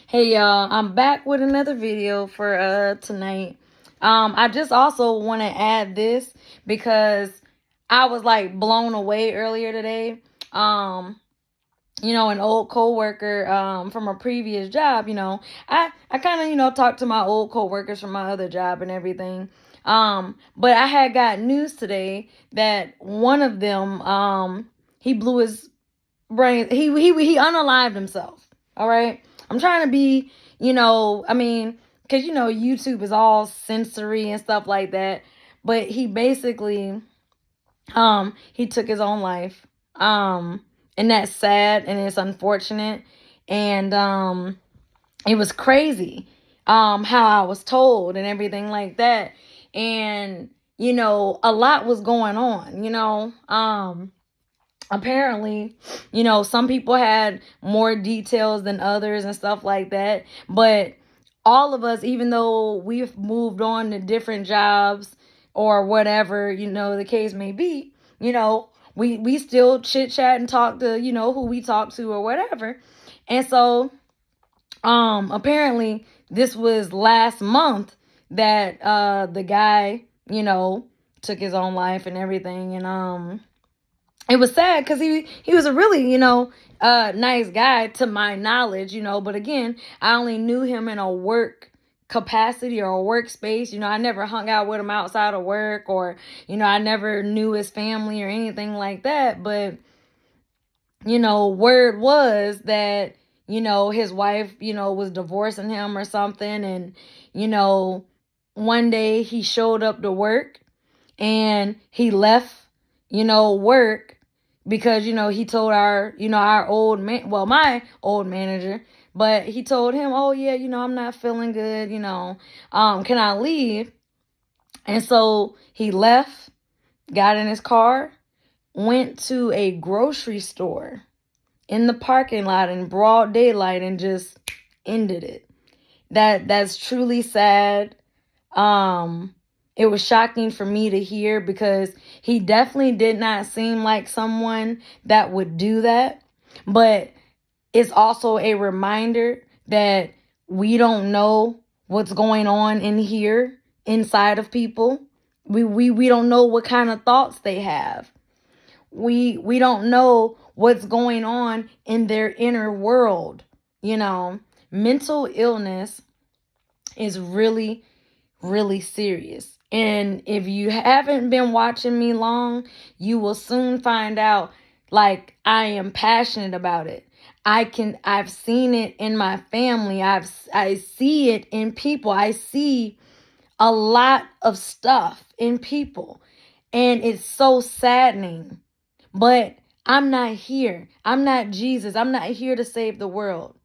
Hey y'all, I'm back with another video for tonight. I just also want to add this because I was like blown away earlier today. Um, an old coworker from a previous job, I kind of, talked to my old coworkers from my other job and everything. But I had got news today that one of them he blew his brain. He unalived himself. All right. I'm trying to be, because YouTube is all sensory and stuff like that. But he basically he took his own life. And that's sad and it's unfortunate. And it was crazy how I was told and everything like that. And a lot was going on, apparently, some people had more details than others and stuff like that. But all of us, even though we've moved on to different jobs or whatever, the case may be, we still chit chat and talk to, who we talk to or whatever. And so, apparently this was last month that, the guy, took his own life and everything. And, it was sad because he was a really nice guy to my knowledge, but again, I only knew him in a work capacity or a workspace. I never hung out with him outside of work, or I never knew his family or anything like that. But word was that his wife was divorcing him or something. And one day he showed up to work and he left work because he told our old man, well, my old manager, but he told him, oh yeah, I'm not feeling good, can I leave? And so he left, got in his car, went to a grocery store in the parking lot in broad daylight and just ended it. That's truly sad. It was shocking for me to hear because he definitely did not seem like someone that would do that. But it's also a reminder that we don't know what's going on in here inside of people. We don't know what kind of thoughts they have. We don't know what's going on in their inner world. Mental illness is really, really serious. And if you haven't been watching me long, you will soon find out, like, I am passionate about it. I've seen it in my family. I see it in people. I see a lot of stuff in people. And it's so saddening. But I'm not here. I'm not Jesus. I'm not here to save the world.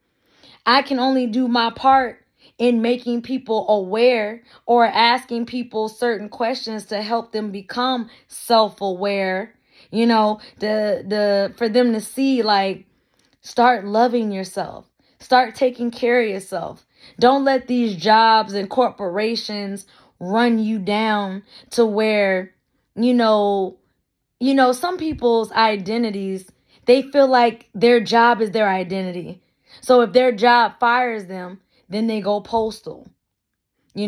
I can only do my part in making people aware or asking people certain questions to help them become self-aware. For them to see, like, start loving yourself. Start taking care of yourself. Don't let these jobs and corporations run you down to where, some people's identities, they feel like their job is their identity. So if their job fires them, then they go postal. They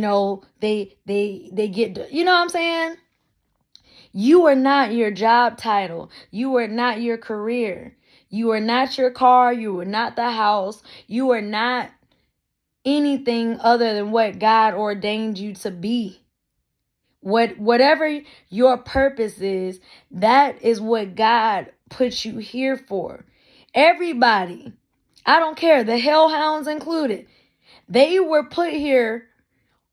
get, what I'm saying? You are not your job title. You are not your career. You are not your car. You are not the house. You are not anything other than what God ordained you to be. Whatever your purpose is, that is what God put you here for. Everybody, I don't care, the hellhounds included, they were put here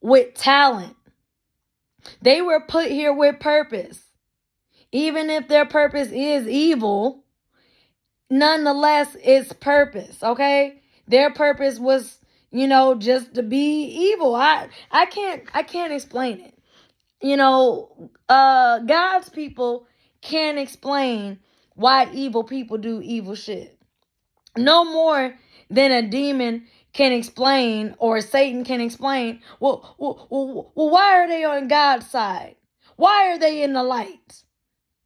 with talent. They were put here with purpose. Even if their purpose is evil, nonetheless, it's purpose, okay? Their purpose was, just to be evil. I can't explain it. God's people can't explain why evil people do evil shit. No more than a demon can explain, or Satan can explain, well, why are they on God's side? Why are they in the light?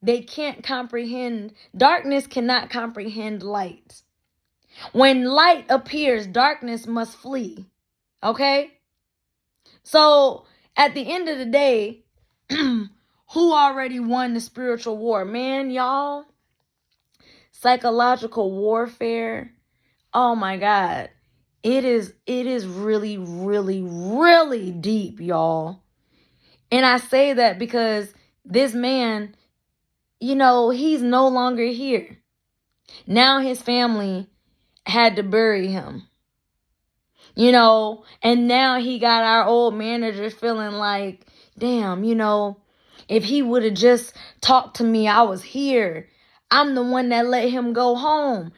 They can't comprehend. Darkness cannot comprehend light. When light appears, darkness must flee. Okay? So at the end of the day, who already won the spiritual war? Man, y'all, psychological warfare. Oh my God. It is really, really, really deep, y'all. And I say that because this man, he's no longer here. Now his family had to bury him. And now he got our old manager feeling like, damn, if he would have just talked to me, I was here. I'm the one that let him go home.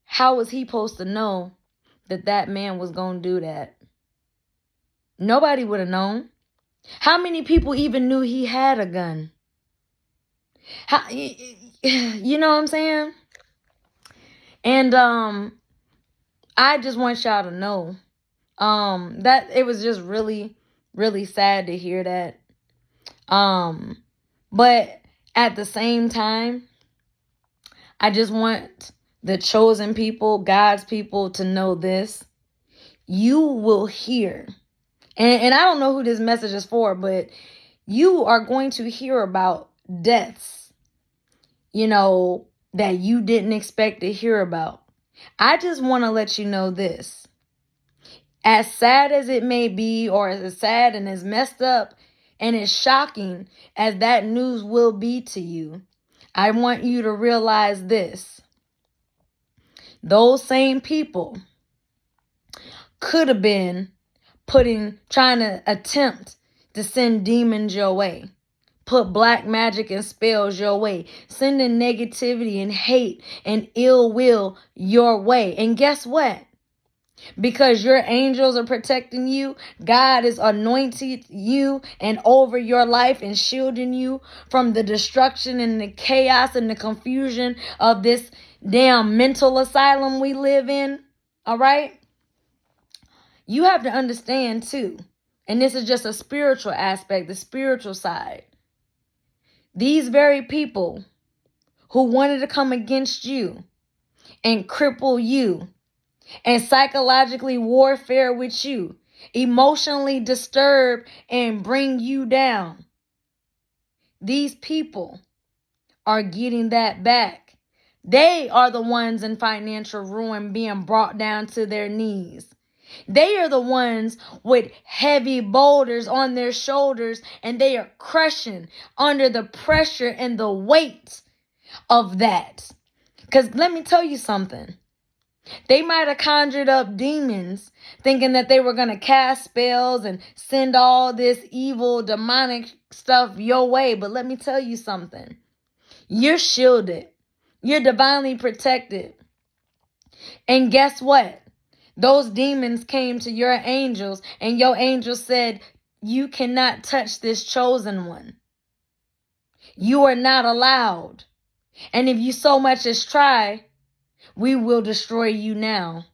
How was he supposed to know that man was going to do that? Nobody would have known. How many people even knew he had a gun? You know what I'm saying? And I just want y'all to know that it was just really, really sad to hear that. But at the same time, I just want the chosen people, God's people, to know this. You will hear, and I don't know who this message is for, but you are going to hear about deaths, that you didn't expect to hear about. I just want to let you know this. As sad as it may be, or as sad and as messed up and as shocking as that news will be to you, I want you to realize this. Those same people could have been trying to attempt to send demons your way, put black magic and spells your way, sending negativity and hate and ill will your way. And guess what? Because your angels are protecting you, God is anointing you and over your life and shielding you from the destruction and the chaos and the confusion of this damn mental asylum we live in. All right? You have to understand too, and this is just a spiritual aspect, the spiritual side. These very people who wanted to come against you and cripple you and psychologically warfare with you, emotionally disturb and bring you down, these people are getting that back. They are the ones in financial ruin being brought down to their knees. They are the ones with heavy boulders on their shoulders, and they are crushing under the pressure and the weight of that. Because let me tell you something. They might have conjured up demons thinking that they were going to cast spells and send all this evil, demonic stuff your way. But let me tell you something. You're shielded. You're divinely protected. And guess what? Those demons came to your angels, and your angels said, you cannot touch this chosen one. You are not allowed. And if you so much as try, we will destroy you now.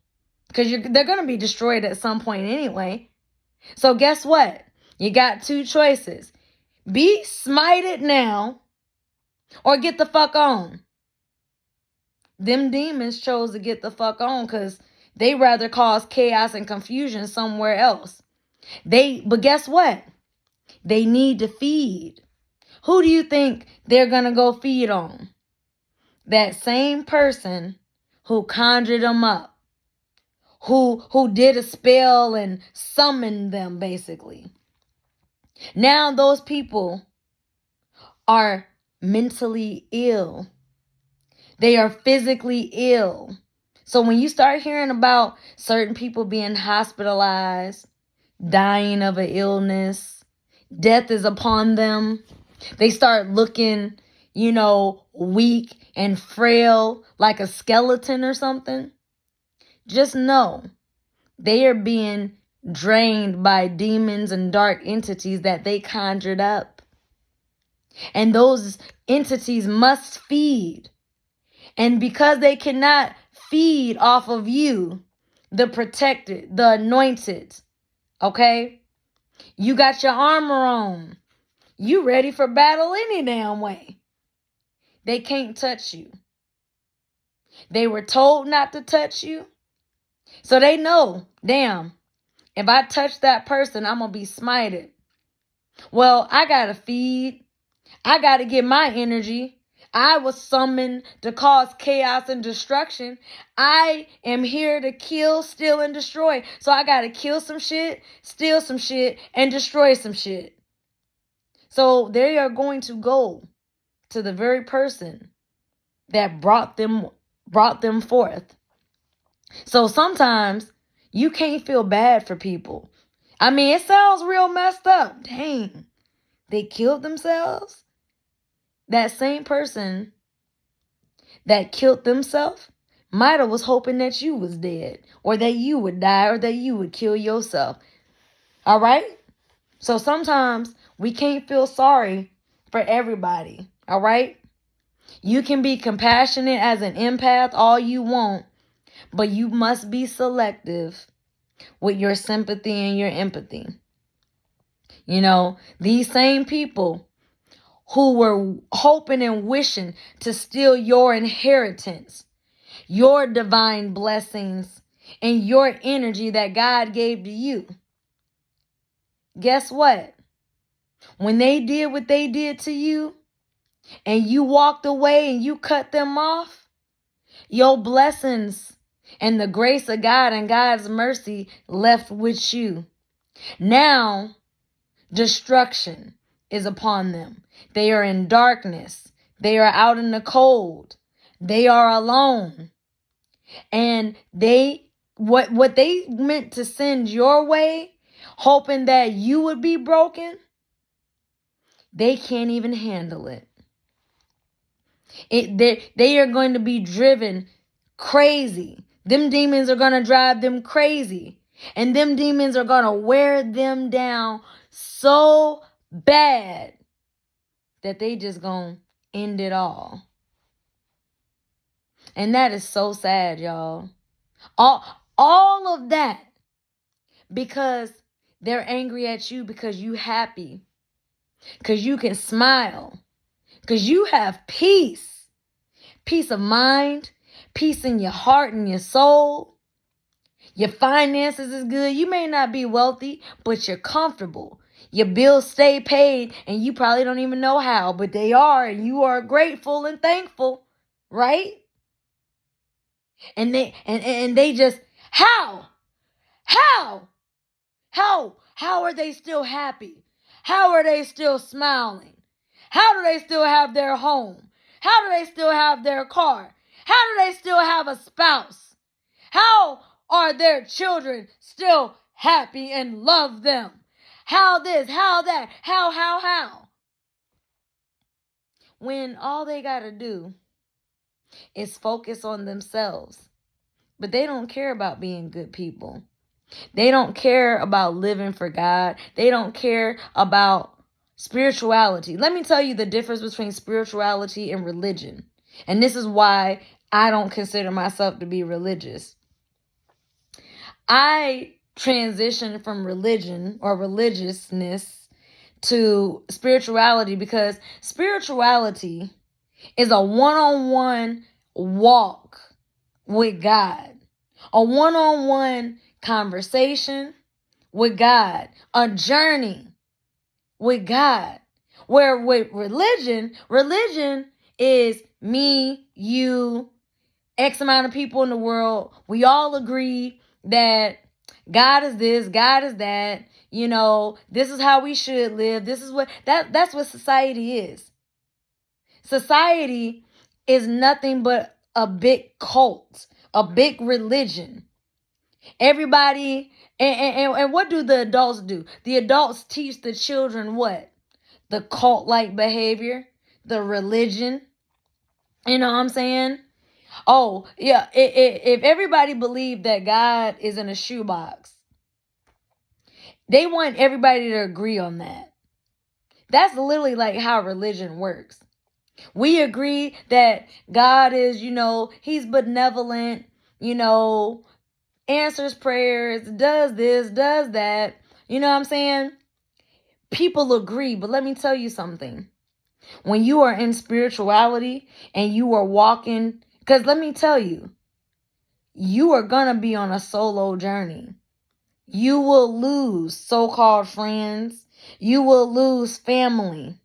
Because they're going to be destroyed at some point anyway. So guess what? You got two choices. Be smited now or get the fuck on. Them demons chose to get the fuck on because they rather cause chaos and confusion somewhere else. But guess what? They need to feed. Who do you think they're going to go feed on? That same person who conjured them up, who did a spell and summoned them, basically. Now those people are mentally ill. They are physically ill. So when you start hearing about certain people being hospitalized, dying of an illness, death is upon them, they start looking, weak and frail like a skeleton or something, just know they are being drained by demons and dark entities that they conjured up. And those entities must feed. And because they cannot feed off of you, the protected, the anointed, okay? You got your armor on. You ready for battle any damn way. They can't touch you. They were told not to touch you. So they know, damn, if I touch that person, I'm going to be smited. Well, I got to feed. I got to get my energy. I was summoned to cause chaos and destruction. I am here to kill, steal, and destroy. So I got to kill some shit, steal some shit, and destroy some shit. So they are going to go to the very person that brought them forth. So sometimes you can't feel bad for people. I mean, it sounds real messed up. Dang, they killed themselves. That same person that killed themselves might have was hoping that you was dead, or that you would die, or that you would kill yourself. All right? So sometimes we can't feel sorry for everybody. All right? You can be compassionate as an empath all you want, but you must be selective with your sympathy and your empathy. You know, these same people who were hoping and wishing to steal your inheritance, your divine blessings, and your energy that God gave to you. Guess what? When they did what they did to you, and you walked away and you cut them off, your blessings and the grace of God and God's mercy left with you. Now, destruction is upon them. They are in darkness. They are out in the cold. They are alone. And what they meant to send your way, hoping that you would be broken, they can't even handle it. They are going to be driven crazy. Them demons are going to drive them crazy. And them demons are going to wear them down so bad that they just going to end it all. And that is so sad, y'all. All of that because they're angry at you because you happy. Because you can smile. Because you have peace. Peace of mind. Peace in your heart and your soul. Your finances is good. You may not be wealthy, but you're comfortable. Your bills stay paid, and you probably don't even know how, but they are, and you are grateful and thankful, right? And they just, how are they still happy? How are they still smiling? How do they still have their home? How do they still have their car? How do they still have a spouse? How are their children still happy and love them? How this, how that, how? When all they got to do is focus on themselves. But they don't care about being good people. They don't care about living for God. They don't care about spirituality. Let me tell you the difference between spirituality and religion. And this is why I don't consider myself to be religious. I transitioned from religion or religiousness to spirituality because spirituality is a one-on-one walk with God, a one-on-one conversation with God, a journey with God. Where with religion is me, you, X amount of people in the world. We all agree that God is this, God is that. You know, this is how we should live. This is that's what society is. Society is nothing but a big cult, a big religion. Everybody, and what do the adults do? The adults teach the children what? The cult-like behavior, the religion. You know what I'm saying? Oh, yeah, if everybody believed that God is in a shoebox, they want everybody to agree on that. That's literally like how religion works. We agree that God is, he's benevolent, answers prayers, does this, does that. You know what I'm saying? People agree, but let me tell you something. When you are in spirituality and you are walking Because let me tell you, you are going to be on a solo journey. You will lose so-called friends. You will lose family.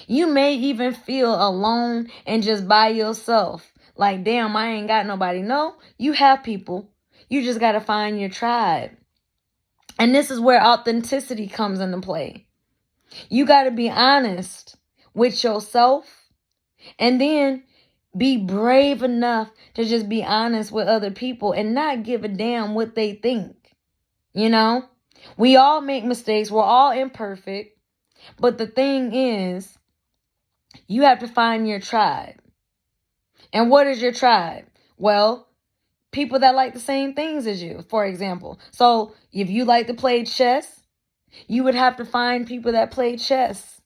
You may even feel alone and just by yourself. Like, damn, I ain't got nobody. No, you have people. You just got to find your tribe. And this is where authenticity comes into play. You got to be honest with yourself, and then be brave enough to just be honest with other people and not give a damn what they think. You know, we all make mistakes. We're all imperfect. But the thing is, you have to find your tribe. And what is your tribe? Well, people that like the same things as you, for example. So if you like to play chess, you would have to find people that play chess.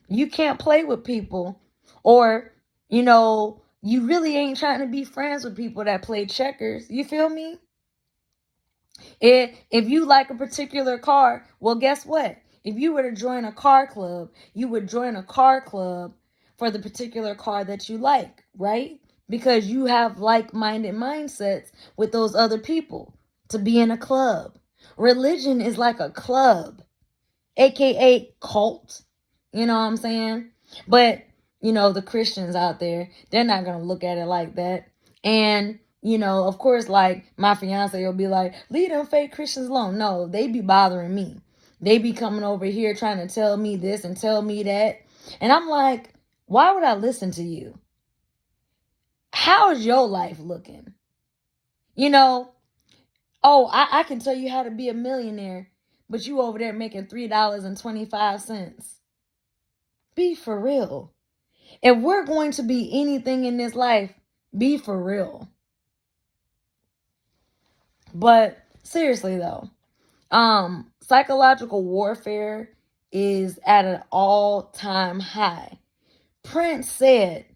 You can't play with people, or, you really ain't trying to be friends with people that play checkers. You feel me? If you like a particular car, well, guess what? If you were to join a car club, you would join a car club for the particular car that you like, right? Because you have like-minded mindsets with those other people to be in a club. Religion is like a club, aka cult. You know what I'm saying? But, the Christians out there, they're not going to look at it like that. And, of course, like, my fiance will be like, leave them fake Christians alone. No, they be bothering me. They be coming over here trying to tell me this and tell me that. And I'm like, why would I listen to you? How is your life looking? I can tell you how to be a millionaire, but you over there making $3.25. Be for real. If we're going to be anything in this life, be for real. But seriously though, psychological warfare is at an all-time high. Prince said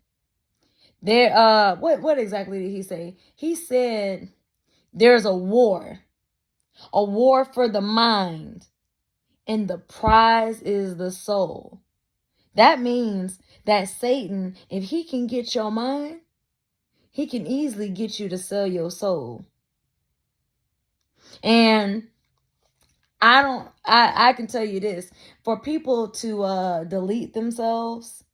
what exactly did he say? He said there's a war for the mind, and the prize is the soul. That means that Satan, if he can get your mind, he can easily get you to sell your soul. And I can tell you this, for people to delete themselves,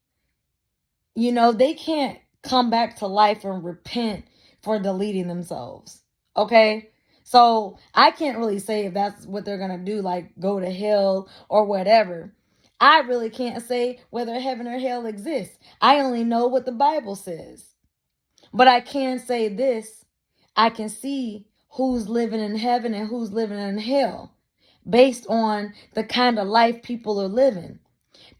they can't come back to life and repent for deleting themselves. Okay? So I can't really say if that's what they're going to do, like go to hell or whatever. I really can't say whether heaven or hell exists. I only know what the Bible says. But I can say this. I can see who's living in heaven and who's living in hell based on the kind of life people are living.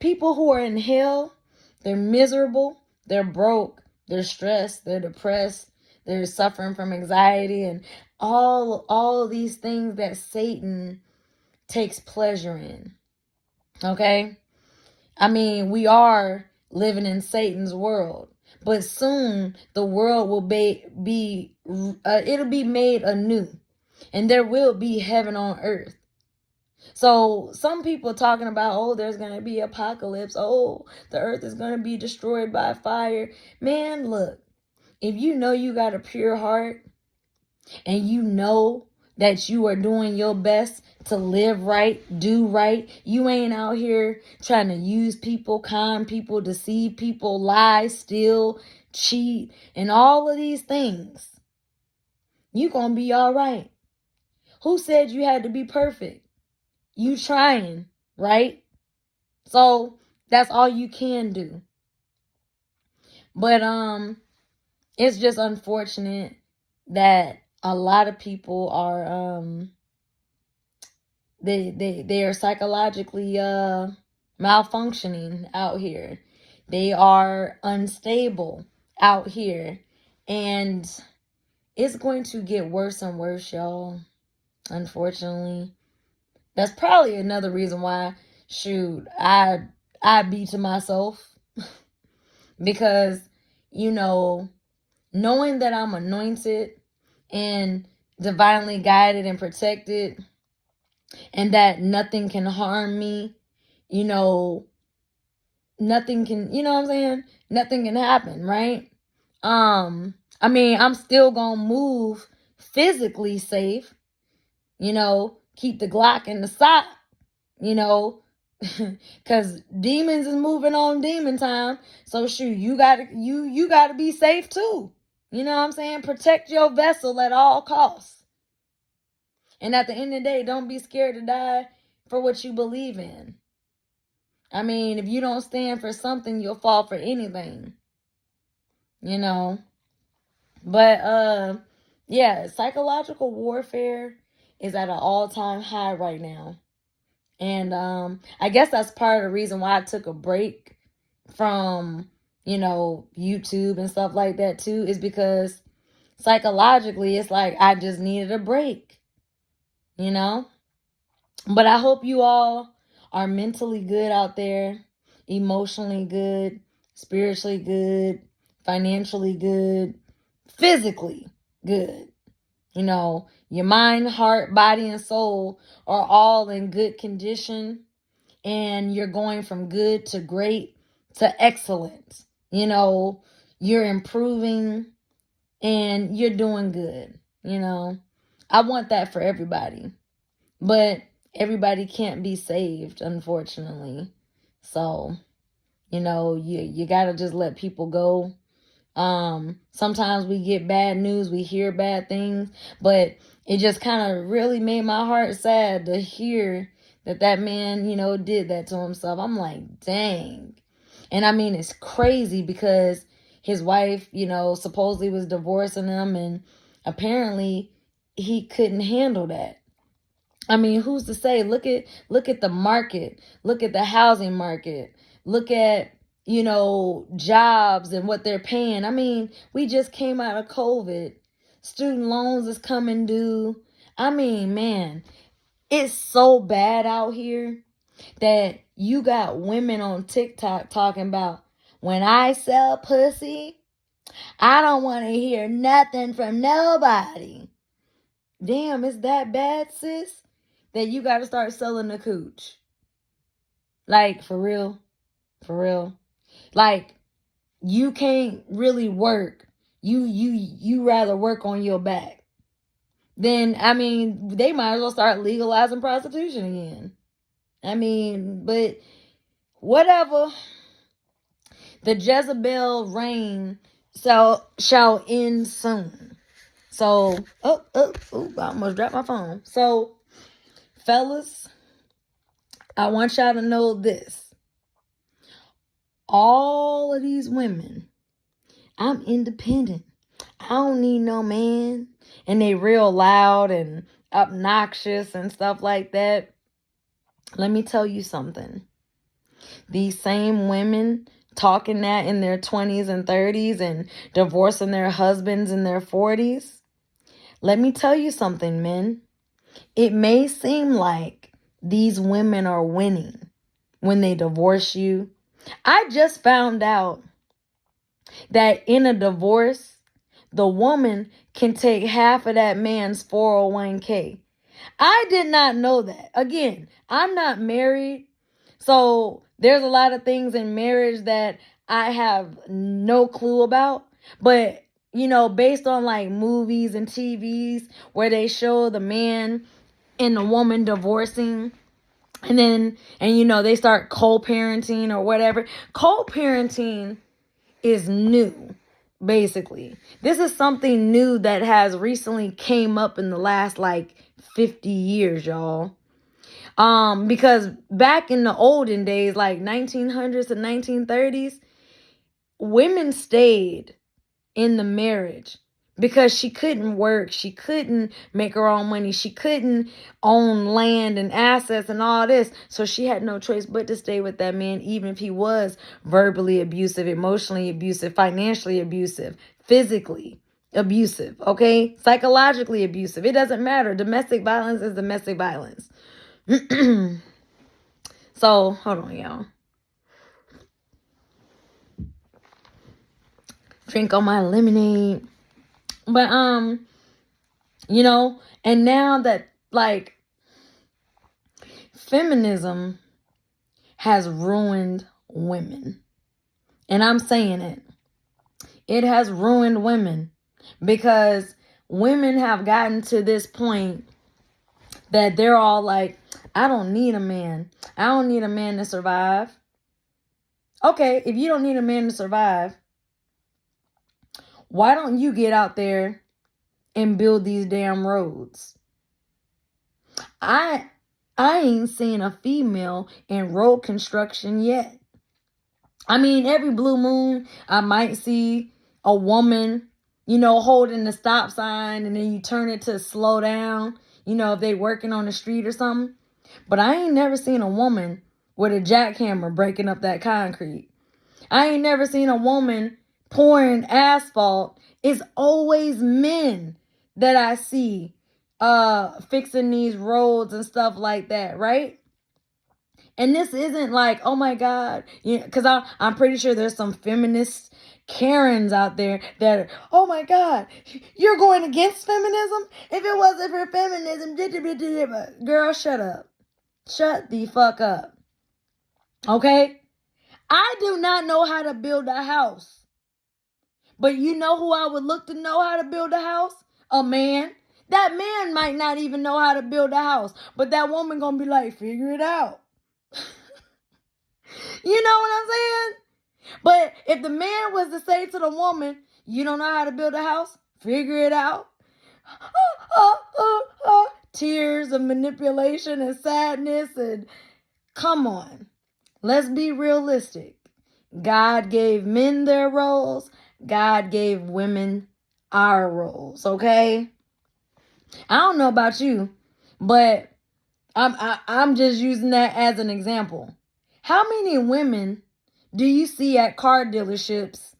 People who are in hell, they're miserable, they're broke, they're stressed, they're depressed, they're suffering from anxiety and all of these things that Satan takes pleasure in. Okay? I mean, we are living in Satan's world, but soon the world will it'll be made anew, and there will be heaven on earth. So some people talking about, oh, there's going to be apocalypse. Oh, the earth is going to be destroyed by fire. Man, look, if you know you got a pure heart and you know that you are doing your best to live right, do right, you ain't out here trying to use people, con people, deceive people, lie, steal, cheat, and all of these things, you going to be all right. Who said you had to be perfect? You trying, right? So that's all you can do. But it's just unfortunate that a lot of people are they are psychologically malfunctioning out here. They are unstable out here, and it's going to get worse and worse, y'all. Unfortunately. That's probably another reason why, shoot, I be to myself. Because, knowing that I'm anointed and divinely guided and protected, and that nothing can harm me, nothing can, what I'm saying? Nothing can happen, right? I mean, I'm still gonna move physically safe, keep the Glock in the sock, you know, because demons is moving on demon time. So shoot, you gotta be safe too. You know what I'm saying? Protect your vessel at all costs. And at the end of the day, don't be scared to die for what you believe in. I mean, if you don't stand for something, you'll fall for anything. You know. But yeah, psychological warfare is at an all-time high right now. And I guess that's part of the reason why I took a break from, YouTube and stuff like that too, is because psychologically it's like I just needed a break, you know? But I hope you all are mentally good out there, emotionally good, spiritually good, financially good, physically good. Your mind, heart, body, and soul are all in good condition, and you're going from good to great to excellent. You're improving and you're doing good. I want that for everybody, but everybody can't be saved, unfortunately. So, you got to just let people go. Sometimes we get bad news, we hear bad things, but it just kind of really made my heart sad to hear that man, did that to himself. I'm like, dang. And I mean, it's crazy because his wife, supposedly was divorcing him, and apparently he couldn't handle that. I mean, who's to say? Look at the market. Look at the housing market. Look at, jobs and what they're paying. I mean, we just came out of COVID. Student loans is coming due. I mean, man, it's so bad out here that you got women on TikTok talking about, when I sell pussy, I don't want to hear nothing from nobody. Damn, it's that bad, sis? That you got to start selling the cooch. Like, for real. For real. Like, you can't really work. You rather work on your back. Then, I mean, they might as well start legalizing prostitution again. I mean, but whatever. The Jezebel reign shall end soon. So, I almost dropped my phone. So, fellas, I want y'all to know this. All of these women, I'm independent. I don't need no man. And they real loud and obnoxious and stuff like that. Let me tell you something. These same women talking that in their 20s and 30s and divorcing their husbands in their 40s. Let me tell you something, men. It may seem like these women are winning when they divorce you. I just found out that in a divorce, the woman can take half of that man's 401k. I did not know that. Again, I'm not married, so there's a lot of things in marriage that I have no clue about. But, based on like movies and TVs where they show the man and the woman divorcing, and they start co-parenting or whatever. Co-parenting is new, basically. This is something new that has recently came up in the last like 50 years, y'all. Because back in the olden days, like 1900s and 1930s, women stayed in the marriage because she couldn't work. She couldn't make her own money. She couldn't own land and assets and all this. So she had no choice but to stay with that man, even if he was verbally abusive, emotionally abusive, financially abusive, physically abusive, okay? Psychologically abusive. It doesn't matter. Domestic violence is domestic violence. So, hold on, y'all. Drink on my lemonade. But, and now that, like, feminism has ruined women. And I'm saying it. It has ruined women because women have gotten to this point that they're all like, I don't need a man. I don't need a man to survive. Okay, if you don't need a man to survive, why don't you get out there and build these damn roads? I ain't seen a female in road construction yet. I mean, every blue moon, I might see a woman, holding the stop sign, and then you turn it to slow down, if they working on the street or something. But I ain't never seen a woman with a jackhammer breaking up that concrete. I ain't never seen a woman pouring asphalt. It's always men that I see fixing these roads and stuff like that, right? And this isn't like, oh my God, because I'm pretty sure there's some feminist Karens out there that, oh my God, you're going against feminism? If it wasn't for feminism, girl, shut up. Shut the fuck up. Okay? I do not know how to build a house. But you know who I would look to know how to build a house? A man. That man might not even know how to build a house. But that woman gonna be like, figure it out. You know what I'm saying? But if the man was to say to the woman, you don't know how to build a house? Figure it out. Tears of manipulation and sadness, and come on. Let's be realistic. God gave men their roles. God gave women our roles, okay? I don't know about you, but I'm just using that as an example. How many women do you see at car dealerships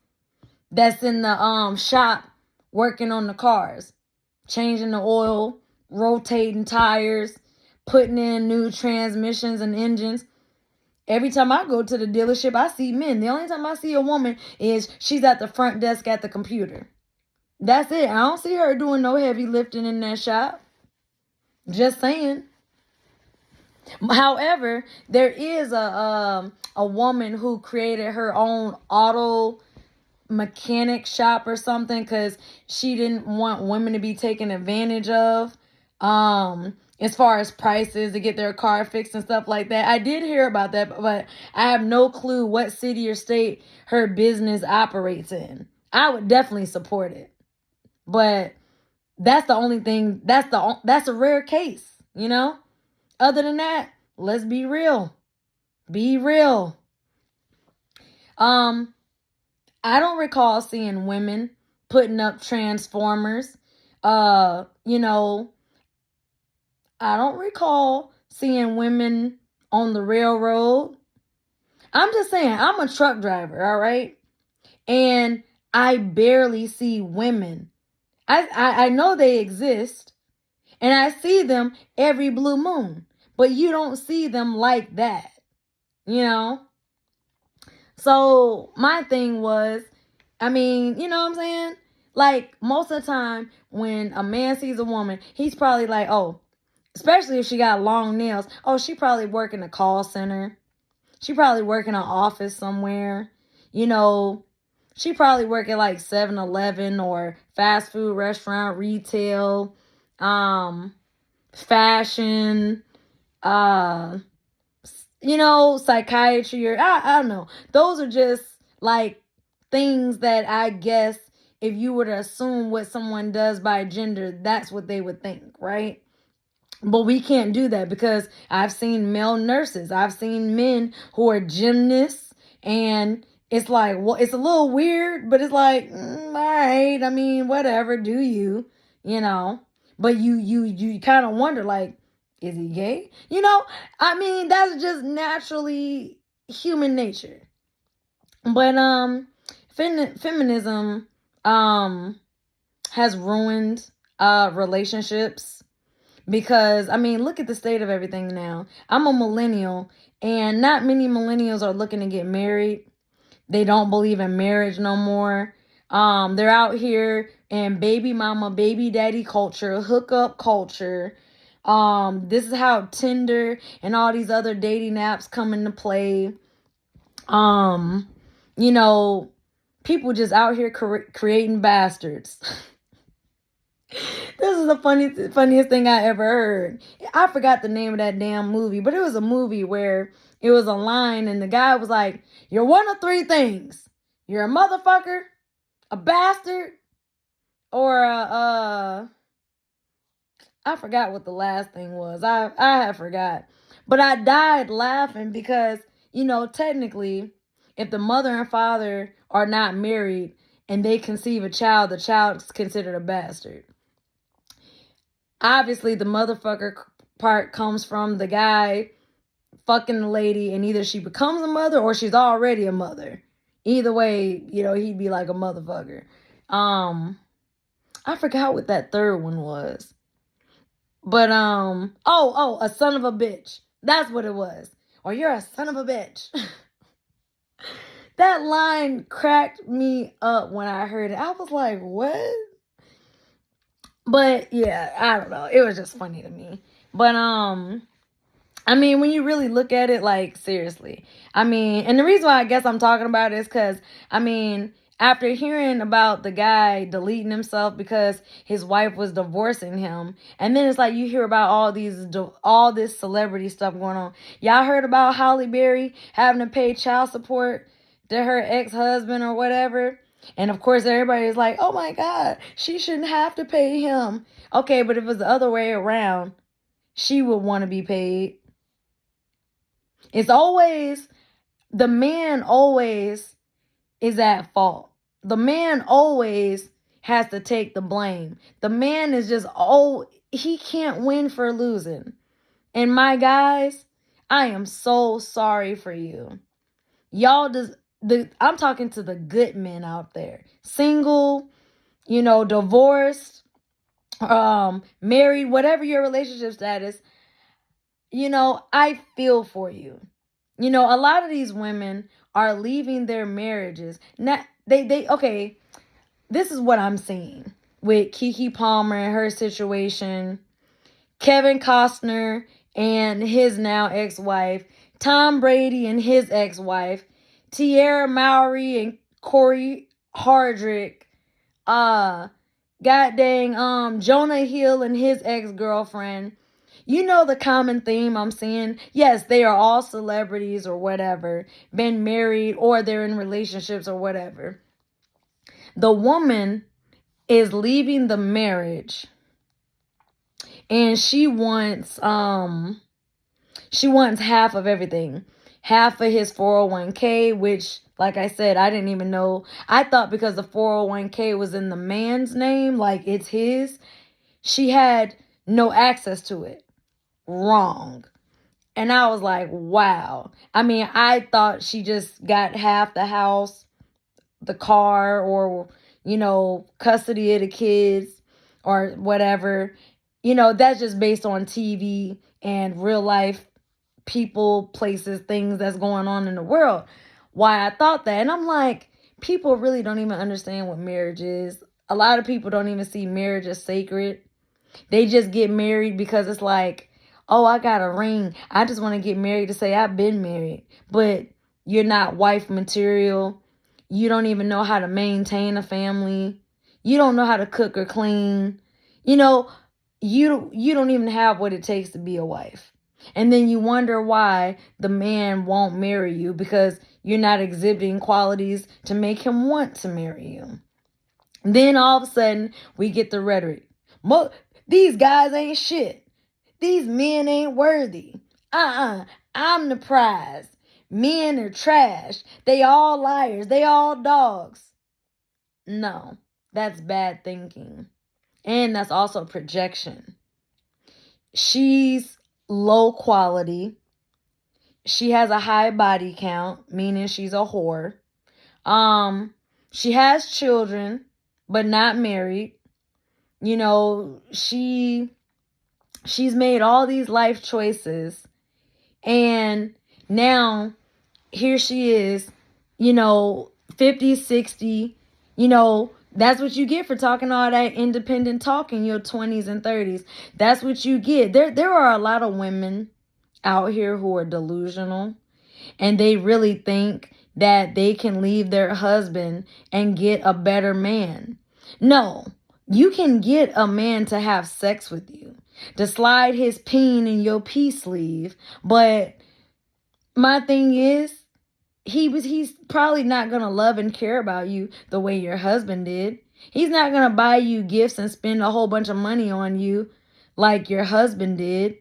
that's in the shop working on the cars, changing the oil, rotating tires, putting in new transmissions and engines? Every time I go to the dealership, I see men. The only time I see a woman is she's at the front desk at the computer. That's it. I don't see her doing no heavy lifting in that shop. Just saying. However, there is a woman who created her own auto mechanic shop or something because she didn't want women to be taken advantage of as far as prices to get their car fixed and stuff like that. I did hear about that, but I have no clue what city or state her business operates in. I would definitely support it, but that's the only thing. That's a rare case, Other than that, let's be real. Be real. I don't recall seeing women putting up transformers. I don't recall seeing women on the railroad. I'm just saying, I'm a truck driver, all right? And I barely see women. I know they exist, and I see them every blue moon, but you don't see them like that, So my thing was, you know what I'm saying? Like, most of the time when a man sees a woman, he's probably like, oh, especially if she got long nails, oh, she probably work in a call center. She probably work in an office somewhere. She probably work at like 7-Eleven or fast food restaurant, retail, fashion, psychiatry, or I don't know. Those are just like things that I guess if you were to assume what someone does by gender, that's what they would think, right? But we can't do that because I've seen male nurses. I've seen men who are gymnasts, and it's like, well, it's a little weird, but it's like, all right. I mean, whatever, do you, But you kind of wonder, like, is he gay? That's just naturally human nature. But feminism has ruined relationships because look at the state of everything now. I'm a millennial, and not many millennials are looking to get married. They don't believe in marriage no more. They're out here in baby mama, baby daddy culture, hookup culture. This is how Tinder and all these other dating apps come into play. People just out here creating bastards. This is the funniest thing I ever heard. I forgot the name of that damn movie, but it was a movie where it was a line and the guy was like, "You're one of three things. You're a motherfucker, a bastard, or I forgot what the last thing was. I have forgot. But I died laughing because, technically, if the mother and father are not married and they conceive a child, the child's considered a bastard. Obviously, the motherfucker part comes from the guy fucking the lady, and either she becomes a mother or she's already a mother. Either way, he'd be like a motherfucker. I forgot what that third one was. But a son of a bitch. That's what it was. Or you're a son of a bitch. That line cracked me up when I heard it. I was like, what? But yeah, I don't know. It was just funny to me. But I mean, when you really look at it, like, seriously. I mean, and the reason why I guess I'm talking about it is because, I mean, after hearing about the guy deleting himself because his wife was divorcing him, and then it's like you hear about all this celebrity stuff going on. Y'all heard about Halle Berry having to pay child support to her ex-husband or whatever? And of course, everybody's like, oh my God, she shouldn't have to pay him. Okay, but if it was the other way around, she would want to be paid. It's always, the man always is at fault. The man always has to take the blame. The man is just, he can't win for losing. And my guys, I am so sorry for you. Y'all I'm talking to the good men out there. Single, divorced, married, whatever your relationship status, I feel for you. A lot of these women are leaving their marriages. Not okay, this is what I'm seeing with Keke Palmer and her situation, Kevin Costner and his now ex-wife, Tom Brady and his ex-wife, Tierra Mowry and Corey Hardrick, god dang, Jonah Hill and his ex-girlfriend. The common theme I'm seeing. Yes, they are all celebrities or whatever, been married or they're in relationships or whatever. The woman is leaving the marriage and she wants half of everything. Half of his 401k, which, like I said, I didn't even know. I thought because the 401k was in the man's name, like it's his, she had no access to it. Wrong. And I was like, wow. I mean, I thought she just got half the house, the car, or, custody of the kids or whatever. That's just based on TV and real life people, places, things that's going on in the world. Why I thought that. And I'm like, people really don't even understand what marriage is. A lot of people don't even see marriage as sacred. They just get married because it's like, oh, I got a ring. I just want to get married to say I've been married. But you're not wife material. You don't even know how to maintain a family. You don't know how to cook or clean. You don't even have what it takes to be a wife. And then you wonder why the man won't marry you because you're not exhibiting qualities to make him want to marry you. Then all of a sudden, we get the rhetoric. These guys ain't shit. These men ain't worthy. I'm the prize. Men are trash. They all liars. They all dogs. No, that's bad thinking. And that's also projection. She's low quality. She has a high body count, meaning she's a whore. She has children, but not married. She's made all these life choices, and now here she is, 50, 60, that's what you get for talking all that independent talk in your 20s and 30s. That's what you get. There are a lot of women out here who are delusional, and they really think that they can leave their husband and get a better man. No, you can get a man to have sex with you, to slide his peen in your pee sleeve, but my thing is, he's probably not gonna love and care about you the way your husband did. He's not gonna buy you gifts and spend a whole bunch of money on you like your husband did.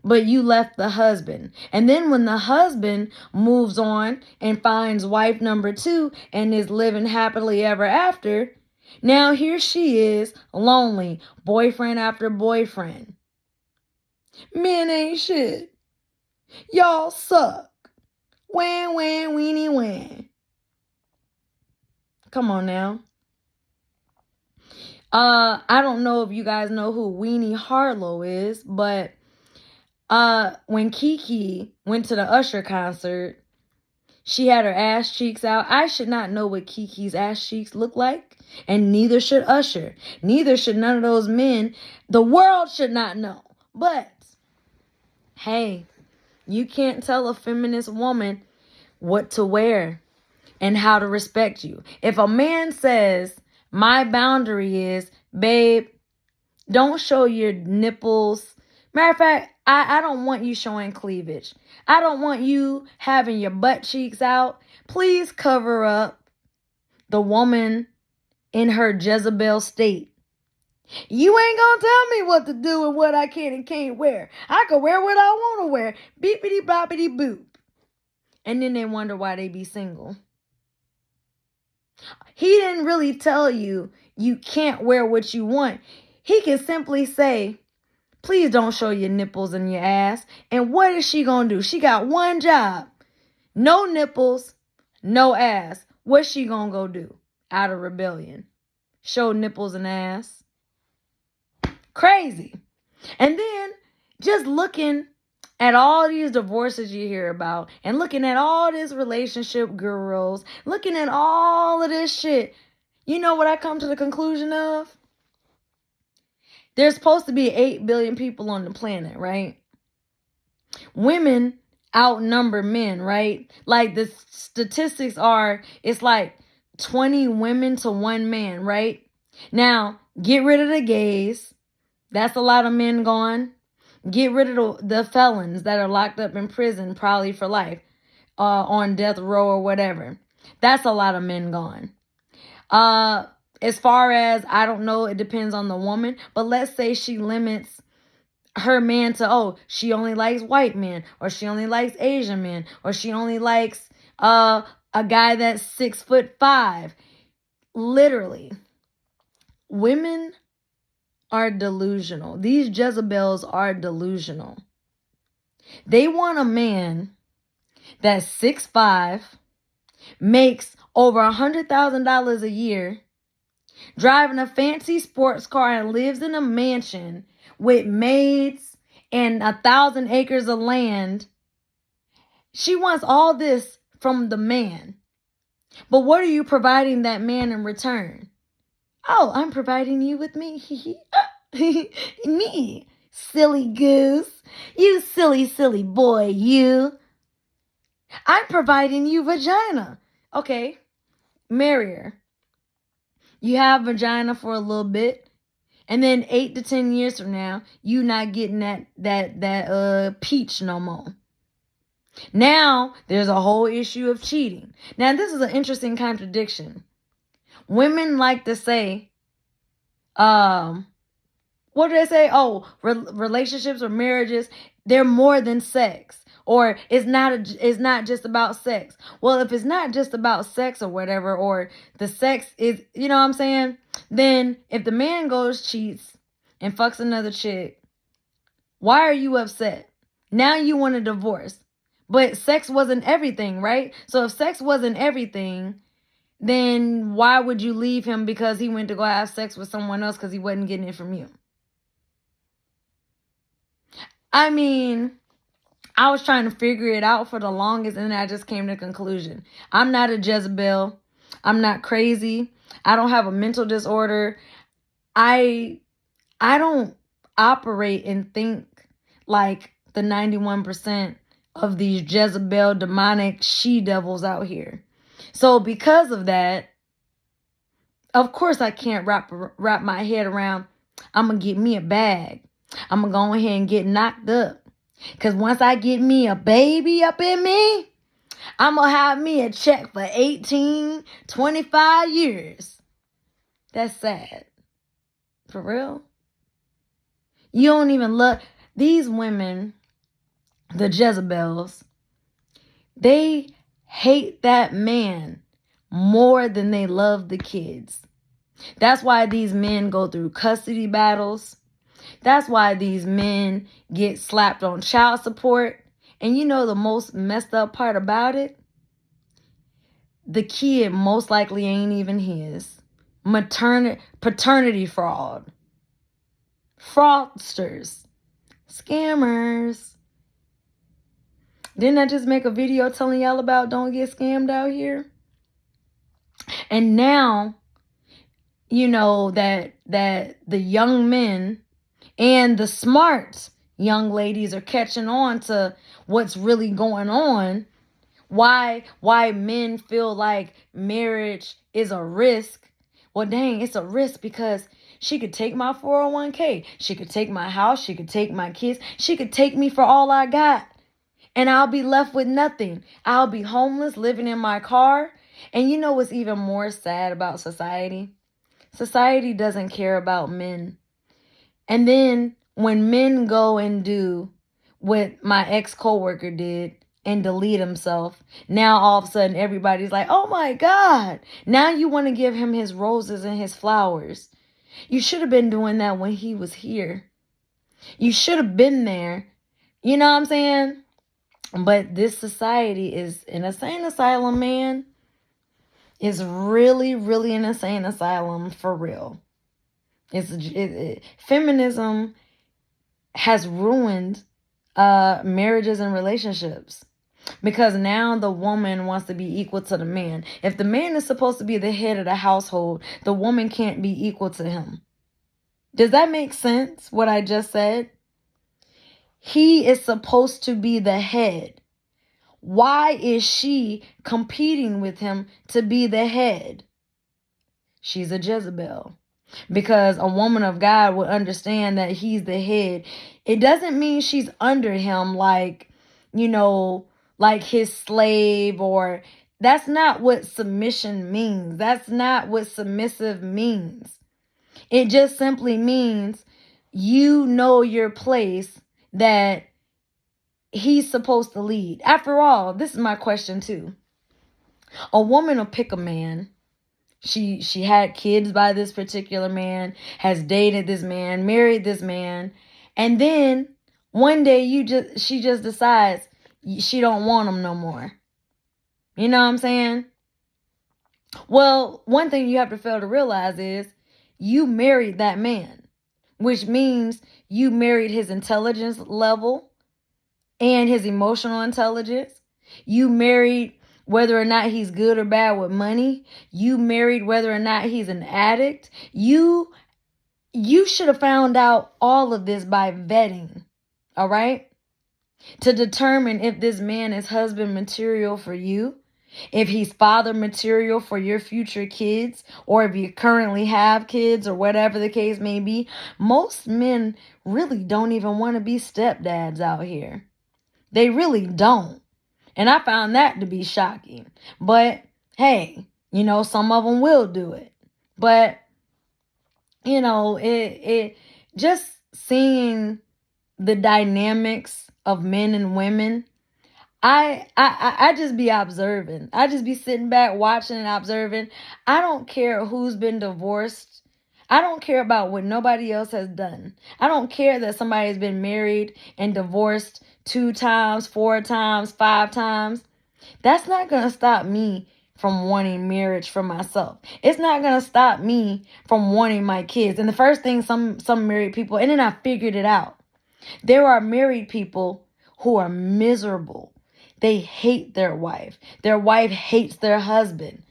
But you left the husband. And then when the husband moves on and finds wife number 2 and is living happily ever after, now here she is, lonely, boyfriend after boyfriend. Men ain't shit. Y'all suck. Wham, wham, weenie, wham. Come on now. I don't know if you guys know who Weenie Harlow is, but when Kiki went to the Usher concert, she had her ass cheeks out. I should not know what Kiki's ass cheeks look like, and neither should Usher. Neither should none of those men. The world should not know. But, hey, you can't tell a feminist woman what to wear and how to respect you. If a man says, my boundary is, babe, don't show your nipples. Matter of fact, I don't want you showing cleavage. I don't want you having your butt cheeks out. Please cover up the woman in her Jezebel state. You ain't gonna tell me what to do and what I can and can't wear. I can wear what I want to wear. Beepity boppity boop. And then they wonder why they be single. He didn't really tell you you can't wear what you want. He can simply say, please don't show your nipples and your ass. And what is she going to do? She got one job. No nipples, no ass. What's she going to go do out of rebellion? Show nipples and ass? Crazy. And then just looking at all these divorces you hear about and looking at all this relationship gurus, looking at all of this shit, you know what I come to the conclusion of? There's supposed to be 8 billion people on the planet, right? Women outnumber men, right? Like the statistics are, it's like 20 women to 1 man, right? Now, get rid of the gays. That's a lot of men gone. Get rid of the felons that are locked up in prison, probably for life, on death row or whatever. That's a lot of men gone. As far as, I don't know, it depends on the woman, but let's say she limits her man to, she only likes white men, or she only likes Asian men, or she only likes a guy that's 6'5". Literally, women are delusional. These Jezebels are delusional. They want a man that's 6'5", makes over $100,000 a year, driving a fancy sports car, and lives in a mansion with maids and 1,000 acres of land. She wants all this from the man. But what are you providing that man in return? Oh, I'm providing you with me. Me, silly goose. You silly, silly boy, you. I'm providing you vagina. Okay, marry her. You have vagina for a little bit, and then 8 to 10 years from now, you not getting that peach no more. Now, there's a whole issue of cheating. Now, this is an interesting contradiction. Women like to say, what do they say? Oh, relationships or marriages, they're more than sex. Or it's not just about sex. Well, if it's not just about sex or whatever, or the sex is, you know what I'm saying? Then if the man goes, cheats, and fucks another chick, why are you upset? Now you want a divorce. But sex wasn't everything, right? So if sex wasn't everything, then why would you leave him because he went to go have sex with someone else because he wasn't getting it from you? I mean, I was trying to figure it out for the longest, and I just came to a conclusion. I'm not a Jezebel. I'm not crazy. I don't have a mental disorder. I don't operate and think like the 91% of these Jezebel demonic she-devils out here. So because of that, of course I can't wrap my head around, I'm going to get me a bag. I'm going to go ahead and get knocked up. Because once I get me a baby up in me, I'm going to have me a check for 18, 25 years. That's sad. For real. You don't even look. These women, the Jezebels, they hate that man more than they love the kids. That's why these men go through custody battles. That's why these men get slapped on child support. And you know the most messed up part about it? The kid most likely ain't even his. Paternity fraud. Fraudsters. Scammers. Didn't I just make a video telling y'all about don't get scammed out here? And now, you know, that the young men and the smart young ladies are catching on to what's really going on. Why men feel like marriage is a risk. Well, dang, it's a risk because she could take my 401k. She could take my house. She could take my kids. She could take me for all I got. And I'll be left with nothing. I'll be homeless, living in my car. And you know what's even more sad about society? Society doesn't care about men. And then when men go and do what my ex-coworker did and delete himself, now all of a sudden everybody's like, oh my God, now you want to give him his roses and his flowers. You should have been doing that when he was here. You should have been there. You know what I'm saying? But this society is an insane asylum, man. It's really, really an insane asylum for real. Feminism has ruined marriages and relationships because now the woman wants to be equal to the man. If the man is supposed to be the head of the household, the woman can't be equal to him. Does that make sense, what I just said? He is supposed to be the head. Why is she competing with him to be the head? She's a Jezebel. Because a woman of God would understand that he's the head. It doesn't mean she's under him like, you know, like his slave, or that's not what submission means. That's not what submissive means. It just simply means you know your place, that he's supposed to lead. After all, this is my question too. A woman will pick a man. She had kids by this particular man, has dated this man, married this man, and then one day she just decides she don't want him no more. You know what I'm saying? Well, one thing you have to fail to realize is you married that man, which means you married his intelligence level and his emotional intelligence. You married whether or not he's good or bad with money. You married whether or not he's an addict. You should have found out all of this by vetting, all right? To determine if this man is husband material for you, if he's father material for your future kids, or if you currently have kids, or whatever the case may be. Most men really don't even want to be stepdads out here. They really don't. And I found that to be shocking. But hey, you know, some of them will do it. But, you know, it just seeing the dynamics of men and women, I just be observing. I just be sitting back watching and observing. I don't care who's been divorced. I don't care about what nobody else has done. I don't care that somebody's been married and divorced 2 times, 4 times, 5 times. That's not going to stop me from wanting marriage for myself. It's not going to stop me from wanting my kids. And the first thing some married people, and then I figured it out. There are married people who are miserable. They hate their wife. Their wife hates their husband.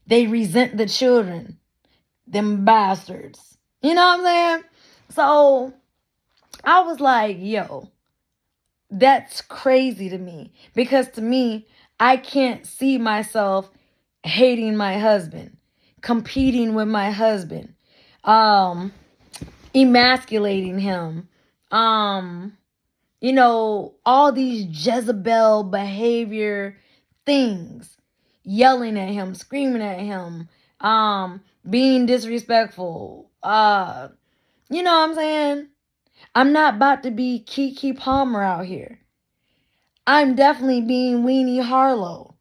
They resent the children. Them bastards. You know what I'm saying? So I was like, yo, that's crazy to me. Because to me, I can't see myself hating my husband, competing with my husband, emasculating him, all these Jezebel behavior things, yelling at him, screaming at him, being disrespectful. You know what I'm saying? I'm not about to be Keke Palmer out here. I'm definitely being Weenie Harlow.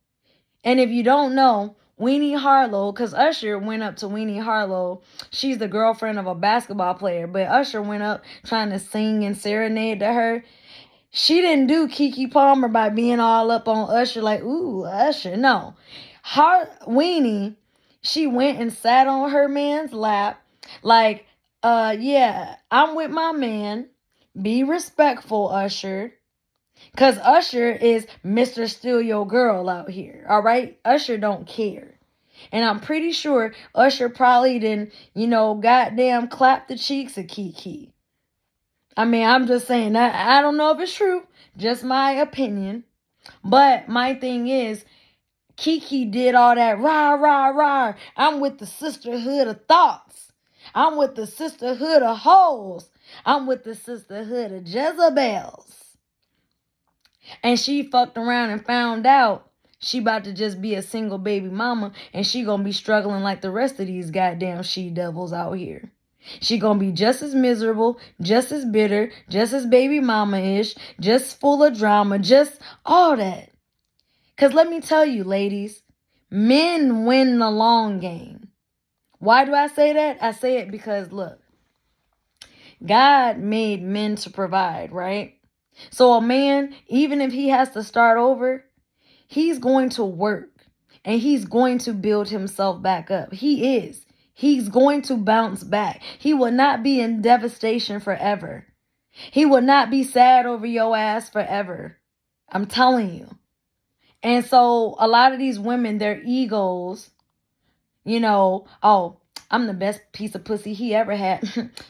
And if you don't know, Weenie Harlow, because Usher went up to Weenie Harlow. She's the girlfriend of a basketball player, but Usher went up trying to sing and serenade to her. She didn't do Keke Palmer by being all up on Usher like, ooh, Usher. No. Weenie, she went and sat on her man's lap like, yeah, I'm with my man. Be respectful, Usher. Because Usher is Mr. Steal Your Girl out here, all right? Usher don't care. And I'm pretty sure Usher probably didn't, goddamn clap the cheeks of Keke. I mean, I'm just saying that. I don't know if it's true. Just my opinion. But my thing is, Keke did all that rah, rah, rah. I'm with the sisterhood of thoughts. I'm with the sisterhood of hoes. I'm with the sisterhood of Jezebels. And she fucked around and found out she about to just be a single baby mama, and she gonna be struggling like the rest of these goddamn she-devils out here. She gonna be just as miserable, just as bitter, just as baby mama-ish, just full of drama, just all that. Because let me tell you, ladies, men win the long game. Why do I say that? I say it because, look, God made men to provide, right? So a man, even if he has to start over, he's going to work and he's going to build himself back up. He is. He's going to bounce back. He will not be in devastation forever. He will not be sad over your ass forever. I'm telling you. And so a lot of these women, their egos, oh, I'm the best piece of pussy he ever had.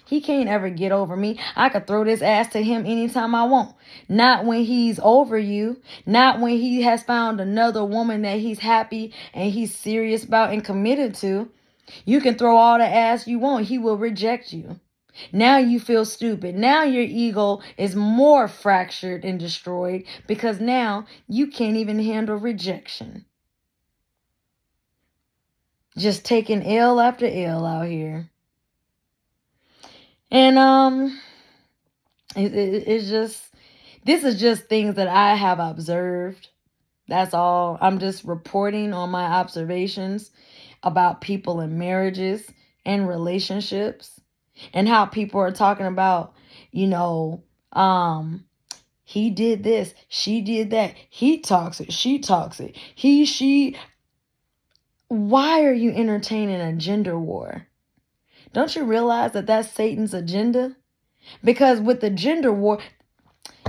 He can't ever get over me. I could throw this ass to him anytime I want. Not when he's over you. Not when he has found another woman that he's happy and he's serious about and committed to. You can throw all the ass you want. He will reject you. Now you feel stupid. Now your ego is more fractured and destroyed because now you can't even handle rejection. Just taking L after L out here. And it's just, this is just things that I have observed. That's all. I'm just reporting on my observations about people in marriages and relationships and how people are talking about, he did this, she did that, he talks it, she talks it, she. Why are you entertaining a gender war? Don't you realize that that's Satan's agenda? Because with the gender war,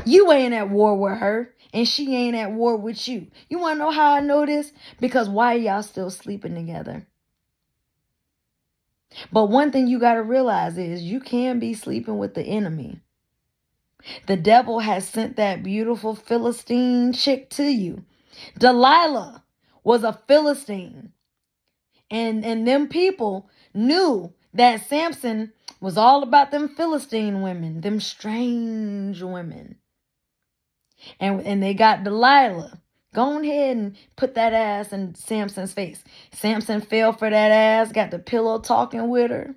you ain't at war with her and she ain't at war with you. You want to know how I know this? Because why are y'all still sleeping together? But one thing you got to realize is you can be sleeping with the enemy. The devil has sent that beautiful Philistine chick to you. Delilah was a Philistine. And them people knew that Samson was all about them Philistine women, them strange women. And they got Delilah. Go ahead and put that ass in Samson's face. Samson fell for that ass, got the pillow talking with her,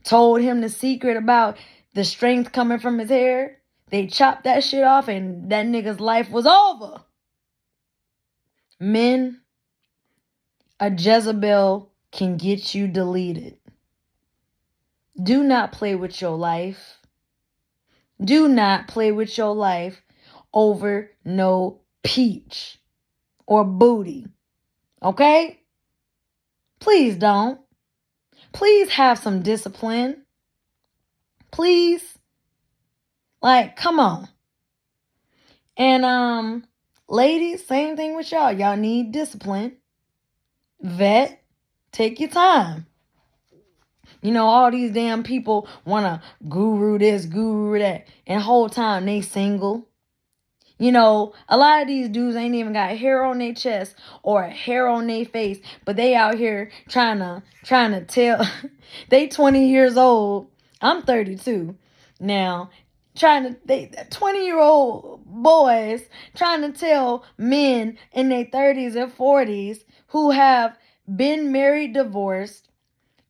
told him the secret about the strength coming from his hair. They chopped that shit off and that nigga's life was over. Men, a Jezebel can get you deleted. Do not play with your life. Do not play with your life over no peach or booty. Okay? Please don't. Please have some discipline. Please. Like, come on. And ladies, same thing with y'all. Y'all need discipline. Vet, take your time. All these damn people want to guru this, guru that, and whole time they single. You know, a lot of these dudes ain't even got hair on their chest or hair on their face, but they out here trying to tell they 20 years old. I'm 32 now. They 20-year-old boys trying to tell men in their 30s and 40s who have been married, divorced,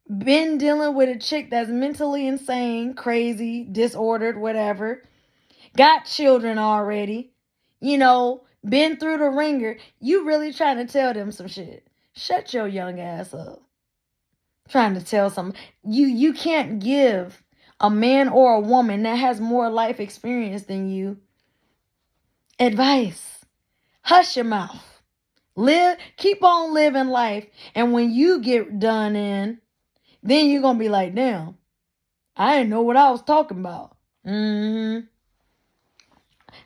been dealing with a chick that's mentally insane, crazy, disordered, whatever, got children already, been through the ringer. You really trying to tell them some shit. Shut your young ass up. Trying to tell some. You can't give a man or a woman that has more life experience than you advice. Hush your mouth. Keep on living life. And when you get done in, then you're going to be like, damn, I didn't know what I was talking about.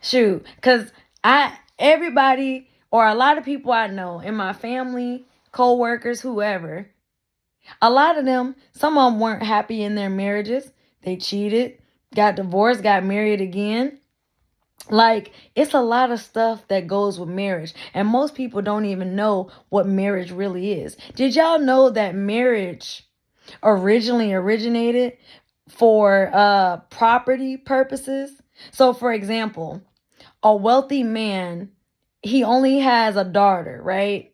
Shoot, because everybody or a lot of people I know in my family, co-workers, whoever, a lot of them, some of them weren't happy in their marriages. They cheated, got divorced, got married again. Like, it's a lot of stuff that goes with marriage. And most people don't even know what marriage really is. Did y'all know that marriage originally originated for property purposes? So, for example, a wealthy man, he only has a daughter, right?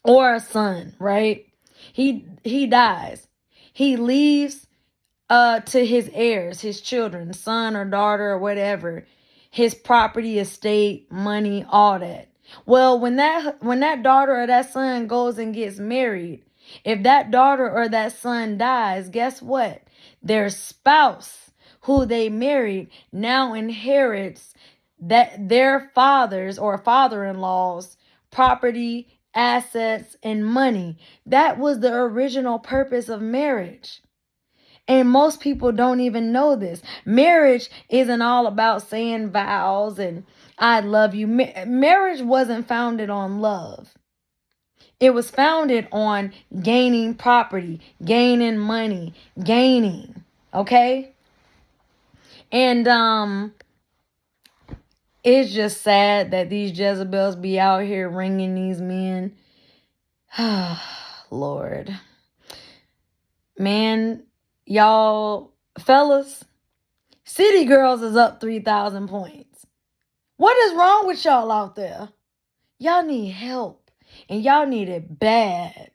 Or a son, right? He dies. He leaves to his heirs, his children, son or daughter or whatever, his property, estate, money, all that. Well, when that daughter or that son goes and gets married, if that daughter or that son dies, guess what? Their spouse who they married now inherits that their father's or father-in-law's property, assets, and money. That was the original purpose of marriage. And most people don't even know this. Marriage isn't all about saying vows and I love you. Marriage wasn't founded on love. It was founded on gaining property, gaining money, gaining. Okay? And it's just sad that these Jezebels be out here ringing these men. Lord. Man, y'all, fellas, City Girls is up 3,000 points. What is wrong with y'all out there? Y'all need help. And y'all need it bad.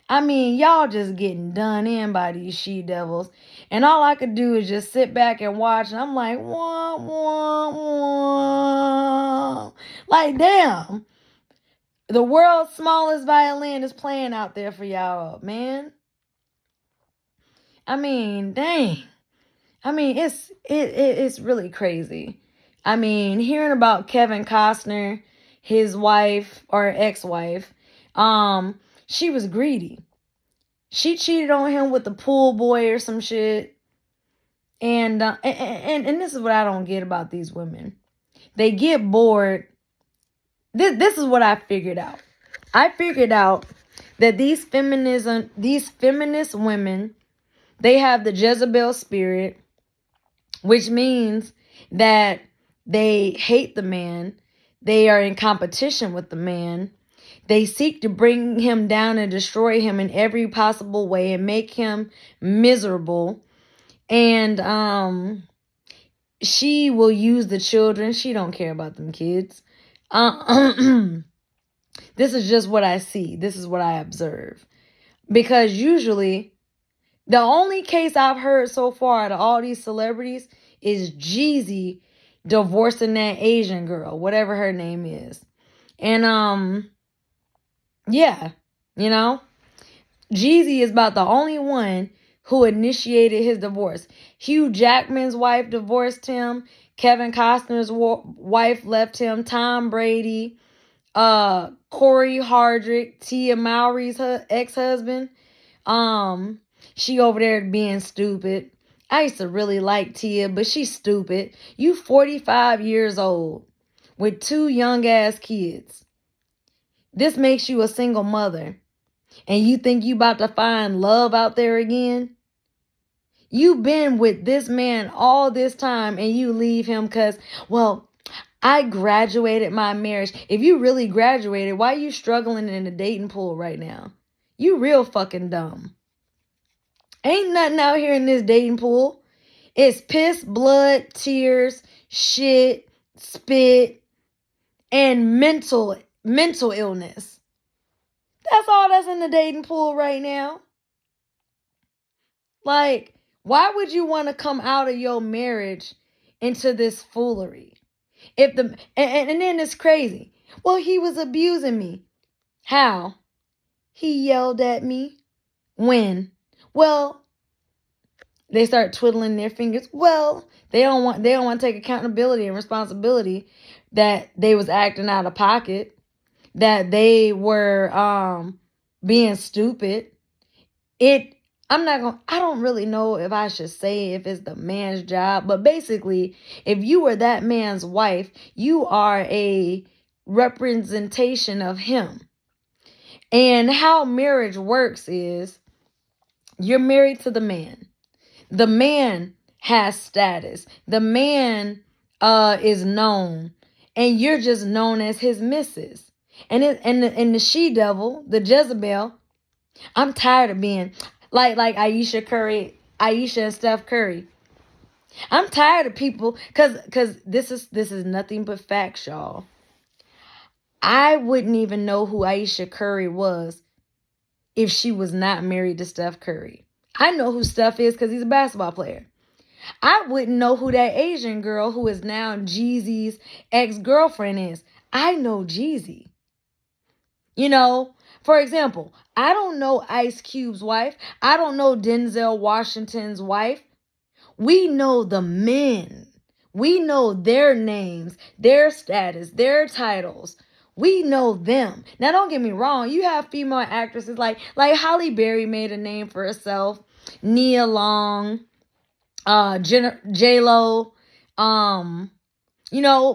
I mean, y'all just getting done in by these she-devils. And all I could do is just sit back and watch. And I'm like, wah, wah, wah. Like, damn. The world's smallest violin is playing out there for y'all, man. I mean, dang. I mean, it's really crazy. I mean, hearing about Kevin Costner, his wife or ex-wife, she was greedy. She cheated on him with the pool boy or some shit. And this is what I don't get about these women. They get bored. This is what I figured out. I figured out that these feminist women, they have the Jezebel spirit, which means that they hate the man. They are in competition with the man. They seek to bring him down and destroy him in every possible way and make him miserable. And she will use the children. She don't care about them kids. This is just what I see. This is what I observe. Because usually, the only case I've heard so far out of all these celebrities is Jeezy divorcing that Asian girl, whatever her name is. And yeah, Jeezy is about the only one who initiated his divorce. Hugh Jackman's wife divorced him. Kevin Costner's wife left him. Tom Brady, Corey Hardrick, Tia Mowry's ex-husband. She over there being stupid. I used to really like Tia, but she's stupid. You 45 years old with 2 young ass kids. This makes you a single mother. And you think you about to find love out there again? You've been with this man all this time and you leave him because, well, I graduated my marriage. If you really graduated, why are you struggling in the dating pool right now? You real fucking dumb. Ain't nothing out here in this dating pool. It's piss, blood, tears, shit, spit, and mental illness. That's all that's in the dating pool right now. Like, why would you want to come out of your marriage into this foolery? If the and then it's crazy. Well, he was abusing me. How? He yelled at me. When? Well, they start twiddling their fingers. Well, they don't want to take accountability and responsibility that they was acting out of pocket, that they were being stupid. I don't really know if I should say if it's the man's job, but basically, if you were that man's wife, you are a representation of him. And how marriage works is you're married to the man. The man has status. The man is known, and you're just known as his missus. And the she devil, the Jezebel, I'm tired of being like Ayesha and Steph Curry. I'm tired of people because this is nothing but facts, y'all. I wouldn't even know who Ayesha Curry was if she was not married to Steph Curry. I know who Steph is because he's a basketball player. I wouldn't know who that Asian girl who is now Jeezy's ex-girlfriend is. I know Jeezy. You know, for example, I don't know Ice Cube's wife. I don't know Denzel Washington's wife. We know the men. We know their names, their status, their titles. We know them. Now, don't get me wrong. You have female actresses like Halle Berry made a name for herself. Nia Long, J-Lo,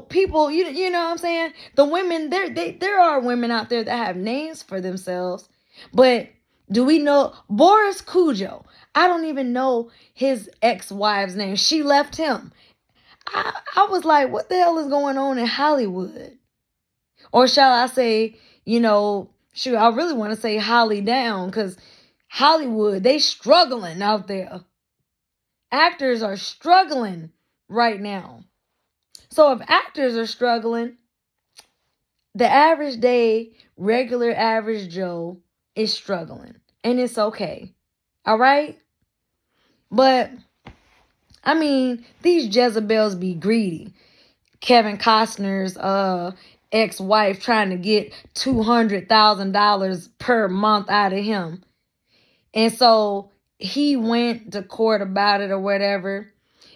people, you know what I'm saying? The women, there are women out there that have names for themselves. But do we know Boris Cujo? I don't even know his ex-wife's name. She left him. I was like, what the hell is going on in Hollywood? Or shall I say, I really want to say Holly down, because Hollywood, they struggling out there. Actors are struggling right now. So if actors are struggling, the average day, regular average Joe is struggling. And it's okay. All right? But, I mean, these Jezebels be greedy. Kevin Costner's ex-wife trying to get $200,000 per month out of him. And so he went to court about it or whatever.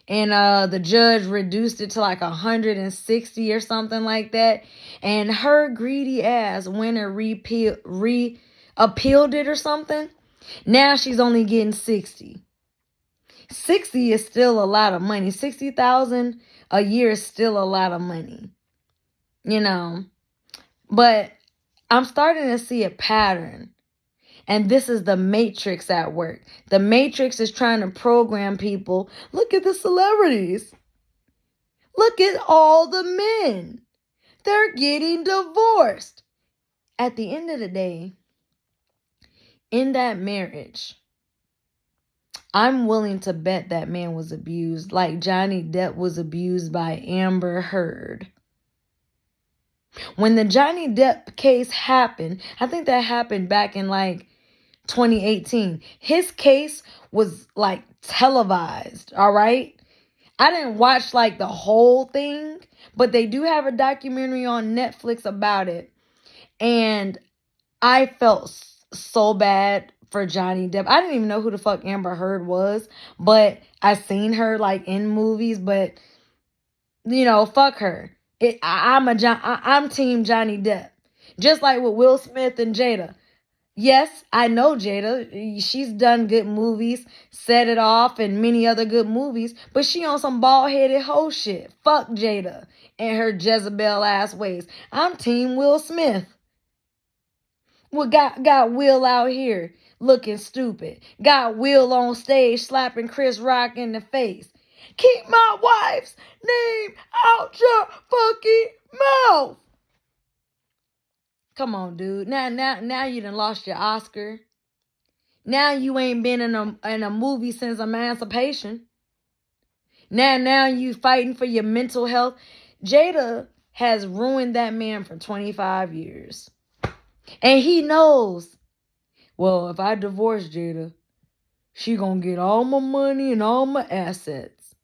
And the judge reduced it to like 160 or something like that. And her greedy ass went and appealed it or something. Now she's only getting 60. 60 is still a lot of money. 60,000 a year is still a lot of money. But I'm starting to see a pattern. And this is the Matrix at work. The Matrix is trying to program people. Look at the celebrities. Look at all the men. They're getting divorced. At the end of the day, in that marriage, I'm willing to bet that man was abused, like Johnny Depp was abused by Amber Heard. When the Johnny Depp case happened, I think that happened back in 2018. His case was televised, all right? I didn't watch the whole thing, but they do have a documentary on Netflix about it. And I felt so bad for Johnny Depp. I didn't even know who the fuck Amber Heard was, but I seen her in movies, but fuck her. I'm team Johnny Depp. Just like with Will Smith and Jada. Yes, I know Jada. She's done good movies, Set It Off, and many other good movies, but she on some bald-headed hoe shit. Fuck Jada and her Jezebel ass ways. I'm team Will Smith. Well, got Will out here looking stupid. Got Will on stage slapping Chris Rock in the face. Keep my wife's name out your fucking mouth. Come on, dude. Now you done lost your Oscar. Now you ain't been in a movie since Emancipation. Now you fighting for your mental health. Jada has ruined that man for 25 years. And he knows, well, if I divorce Jada, she gonna get all my money and all my assets.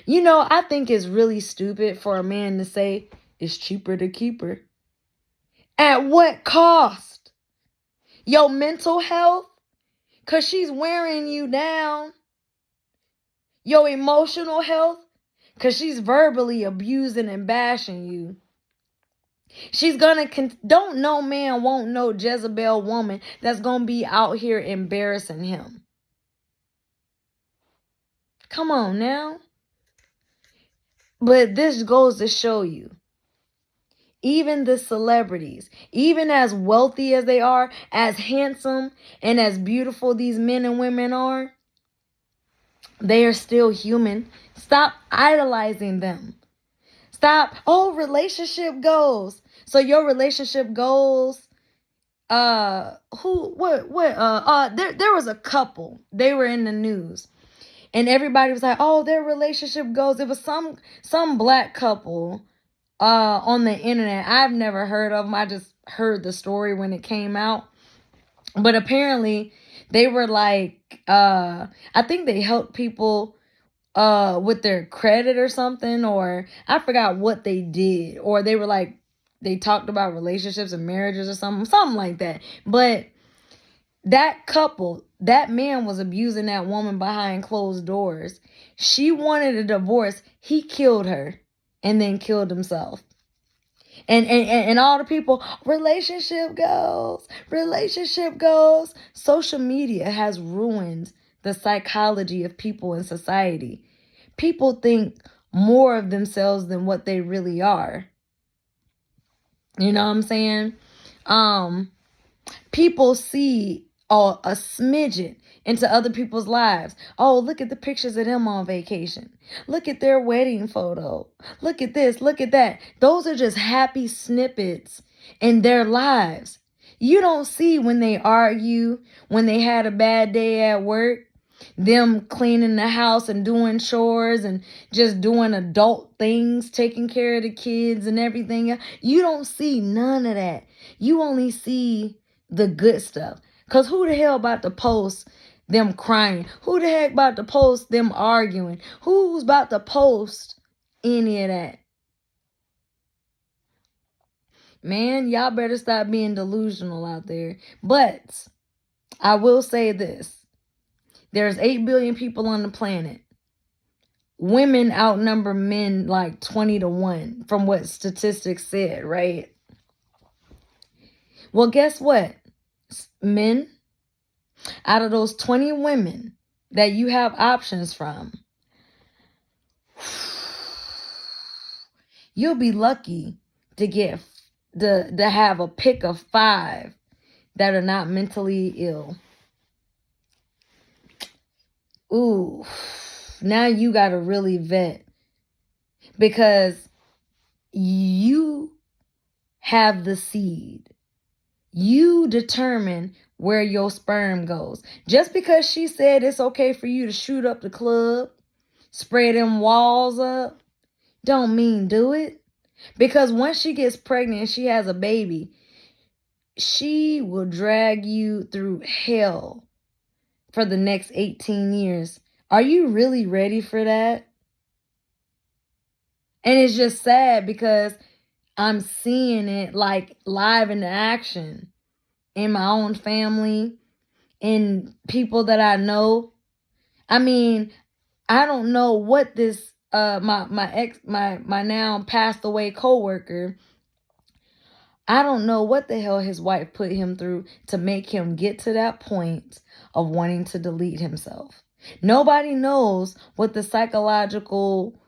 You know, I think it's really stupid for a man to say it's cheaper to keep her. At what cost? Your mental health? Because she's wearing you down. Your emotional health? Because she's verbally abusing and bashing you. She's gonna, don't no man won't no Jezebel woman that's gonna be out here embarrassing him. Come on now. But this goes to show you, even the celebrities, even as wealthy as they are, as handsome and as beautiful these men and women are, they are still human. Stop idolizing them. Stop. Oh, relationship goals. So your relationship goals, there was a couple. They were in the news. And everybody was like, oh, their relationship goals. It was some black couple on the internet. I've never heard of them. I just heard the story when it came out. But apparently they were like, I think they helped people with their credit or something, or I forgot what they did. Or they were like, they talked about relationships and marriages or something like that. But that couple, that man was abusing that woman behind closed doors. She wanted a divorce. He killed her and then killed himself. And all the people, relationship goals. Social media has ruined the psychology of people in society. People think more of themselves than what they really are. You know what I'm saying? People see a smidget into other people's lives. Oh, look at the pictures of them on vacation. Look at their wedding photo. Look at this, look at that. Those are just happy snippets in their lives. You don't see when they argue, when they had a bad day at work, them cleaning the house and doing chores and just doing adult things, taking care of the kids and everything. You don't see none of that. You only see the good stuff. Because who the hell about to post them crying? Who the heck about to post them arguing? Who's about to post any of that? Man, y'all better stop being delusional out there. But I will say this. There's 8 billion people on the planet. Women outnumber men like 20-1 from what statistics said, right? Well, guess what? Men, out of those 20 women that you have options from, you'll be lucky to have a pick of 5 that are not mentally ill. Ooh, now you got to really vet, because you have the seed. You determine where your sperm goes. Just because she said it's okay for you to shoot up the club, spray them walls up, don't mean do it. Because once she gets pregnant and she has a baby, she will drag you through hell for the next 18 years. Are you really ready for that? And it's just sad because I'm seeing it like live in action in my own family, in people that I know. I mean, I don't know what this my now passed away coworker, I don't know what the hell his wife put him through to make him get to that point of wanting to delete himself. Nobody knows what the psychological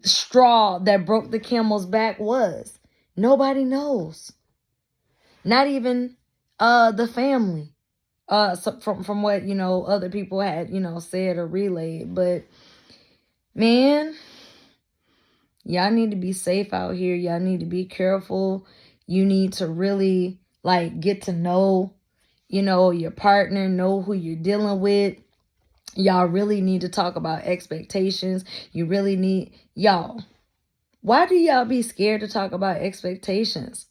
straw that broke the camel's back was. Nobody knows. Not even the family. So from what, other people had, said or relayed. But Man, y'all need to be safe out here. Y'all need to be careful. You need to really like get to know, your partner, know who you're dealing with. Y'all really need to talk about expectations. You really need, y'all. Why do y'all be scared to talk about expectations?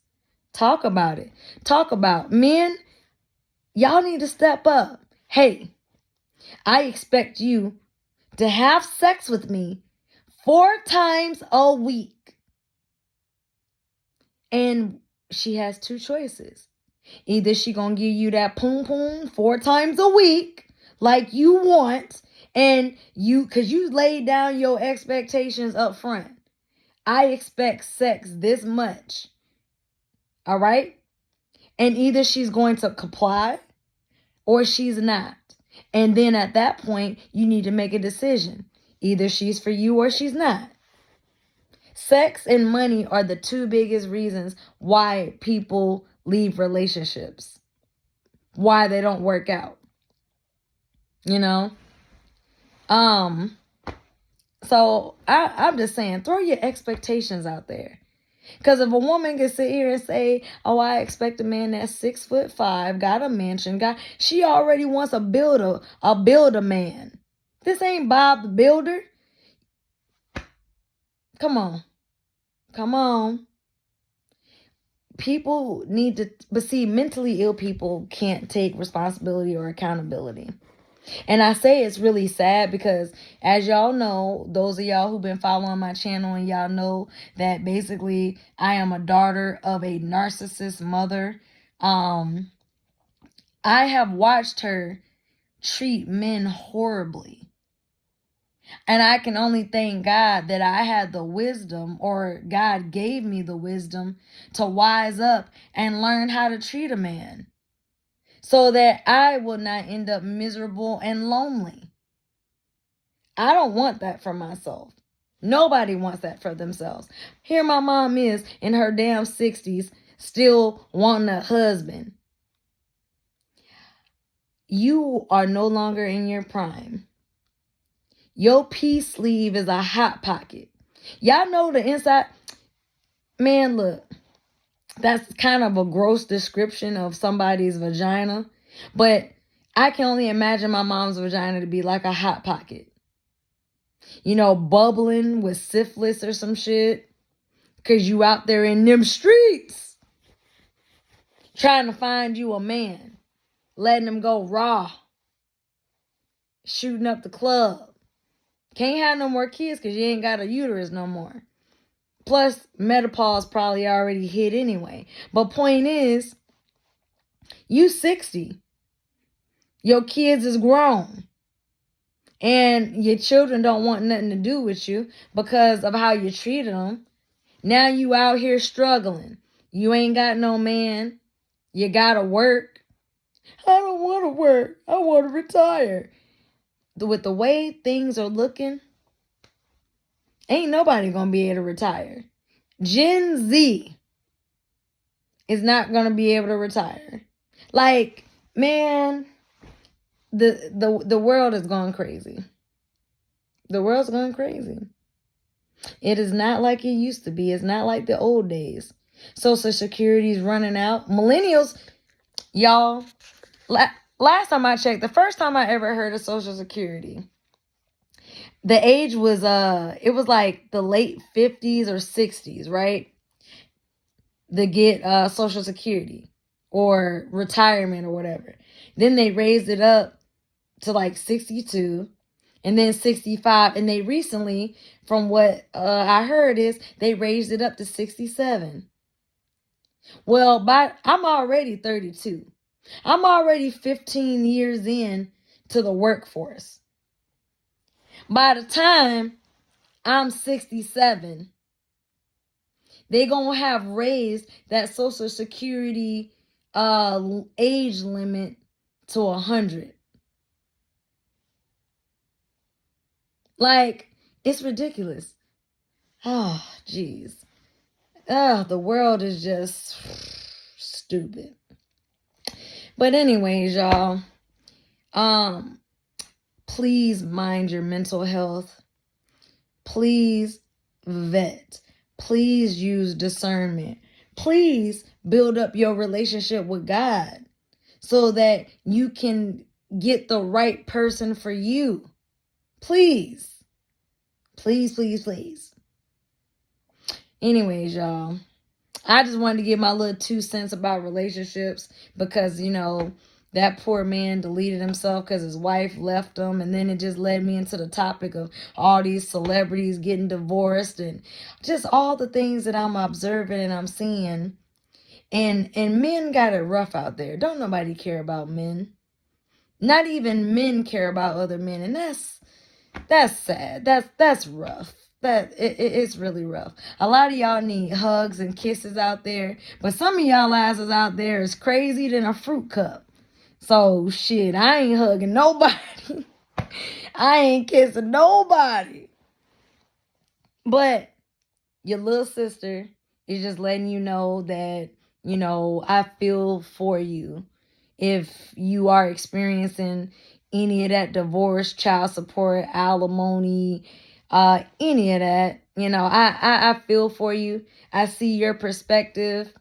Talk about it. Talk about men. Y'all need to step up. Hey, I expect you to have sex with me 4 times a week. And she has 2 choices. Either she gonna give you that poom poom 4 times a week like you want, and cause you laid down your expectations up front. I expect sex this much. All right? And either she's going to comply or she's not. And then at that point, you need to make a decision. Either she's for you or she's not. Sex and money are the 2 biggest reasons why people leave relationships, why they don't work out. So I'm just saying, throw your expectations out there. Because if a woman can sit here and say, oh, I expect a man that's 6'5", got a mansion, she already wants a builder man. This ain't Bob the Builder. Come on. People need to, but see, mentally ill people can't take responsibility or accountability. And I say it's really sad because, as y'all know, those of y'all who've been following my channel, and y'all know that basically I am a daughter of a narcissist mother. I have watched her treat men horribly. And I can only thank God that I had the wisdom, or God gave me the wisdom, to wise up and learn how to treat a man, so that I will not end up miserable and lonely. I don't want that for myself. Nobody wants that for themselves. Here my mom is in her damn 60s, still wanting a husband. You are no longer in your prime. Your peace sleeve is a hot pocket. Y'all know the inside. Man, look, that's kind of a gross description of somebody's vagina, but I can only imagine my mom's vagina to be like a hot pocket. Bubbling with syphilis or some shit. Because you out there in them streets trying to find you a man. Letting him go raw. Shooting up the club. Can't have no more kids because you ain't got a uterus no more. Plus, menopause probably already hit anyway. But point is, you 60. Your kids is grown. And your children don't want nothing to do with you because of how you treated them. Now you out here struggling. You ain't got no man. You gotta work. I don't want to work. I want to retire. With the way things are looking, ain't nobody gonna be able to retire. Gen Z is not gonna be able to retire. Like, man, the world is going crazy. The world's going crazy. It is not like it used to be. It's not like the old days. Social Security is running out. Millennials, y'all, last time I checked, the first time I ever heard of Social Security, the age was it was like the late 50s or 60s, right? To get Social Security or retirement or whatever. Then they raised it up to like 62 and then 65, and they recently, from what I heard, is they raised it up to 67. Well, I'm already 32. I'm already 15 years in to the workforce. By the time I'm 67, they're going to have raised that Social Security age limit to 100. Like, it's ridiculous. Oh, jeez. The world is just stupid. But anyways, y'all, please mind your mental health. please vet. Please use discernment. Please build up your relationship with God so that you can get the right person for you. Please. Please, please, please. Anyways, y'all, I just wanted to give my little 2 cents about relationships because, that poor man deleted himself because his wife left him. And then it just led me into the topic of all these celebrities getting divorced and just all the things that I'm observing and I'm seeing. And men got it rough out there. Don't nobody care about men. Not even men care about other men. And that's sad. That's rough. It's really rough. A lot of y'all need hugs and kisses out there, but some of y'all asses out there is crazy than a fruit cup. So shit, I ain't hugging nobody. I ain't kissing nobody. But your little sister is just letting you know that, I feel for you. If you are experiencing any of that divorce, child support, alimony, any of that, I feel for you. I see your perspective.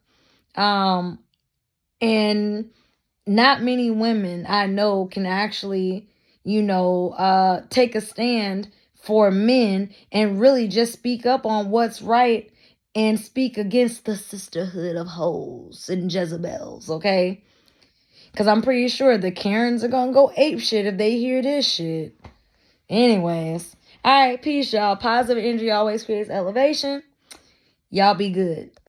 And not many women I know can actually, take a stand for men and really just speak up on what's right and speak against the sisterhood of hoes and Jezebels, okay? Because I'm pretty sure the Karens are going to go ape shit if they hear this shit. Anyways. All right, peace, y'all. Positive energy always creates elevation. Y'all be good.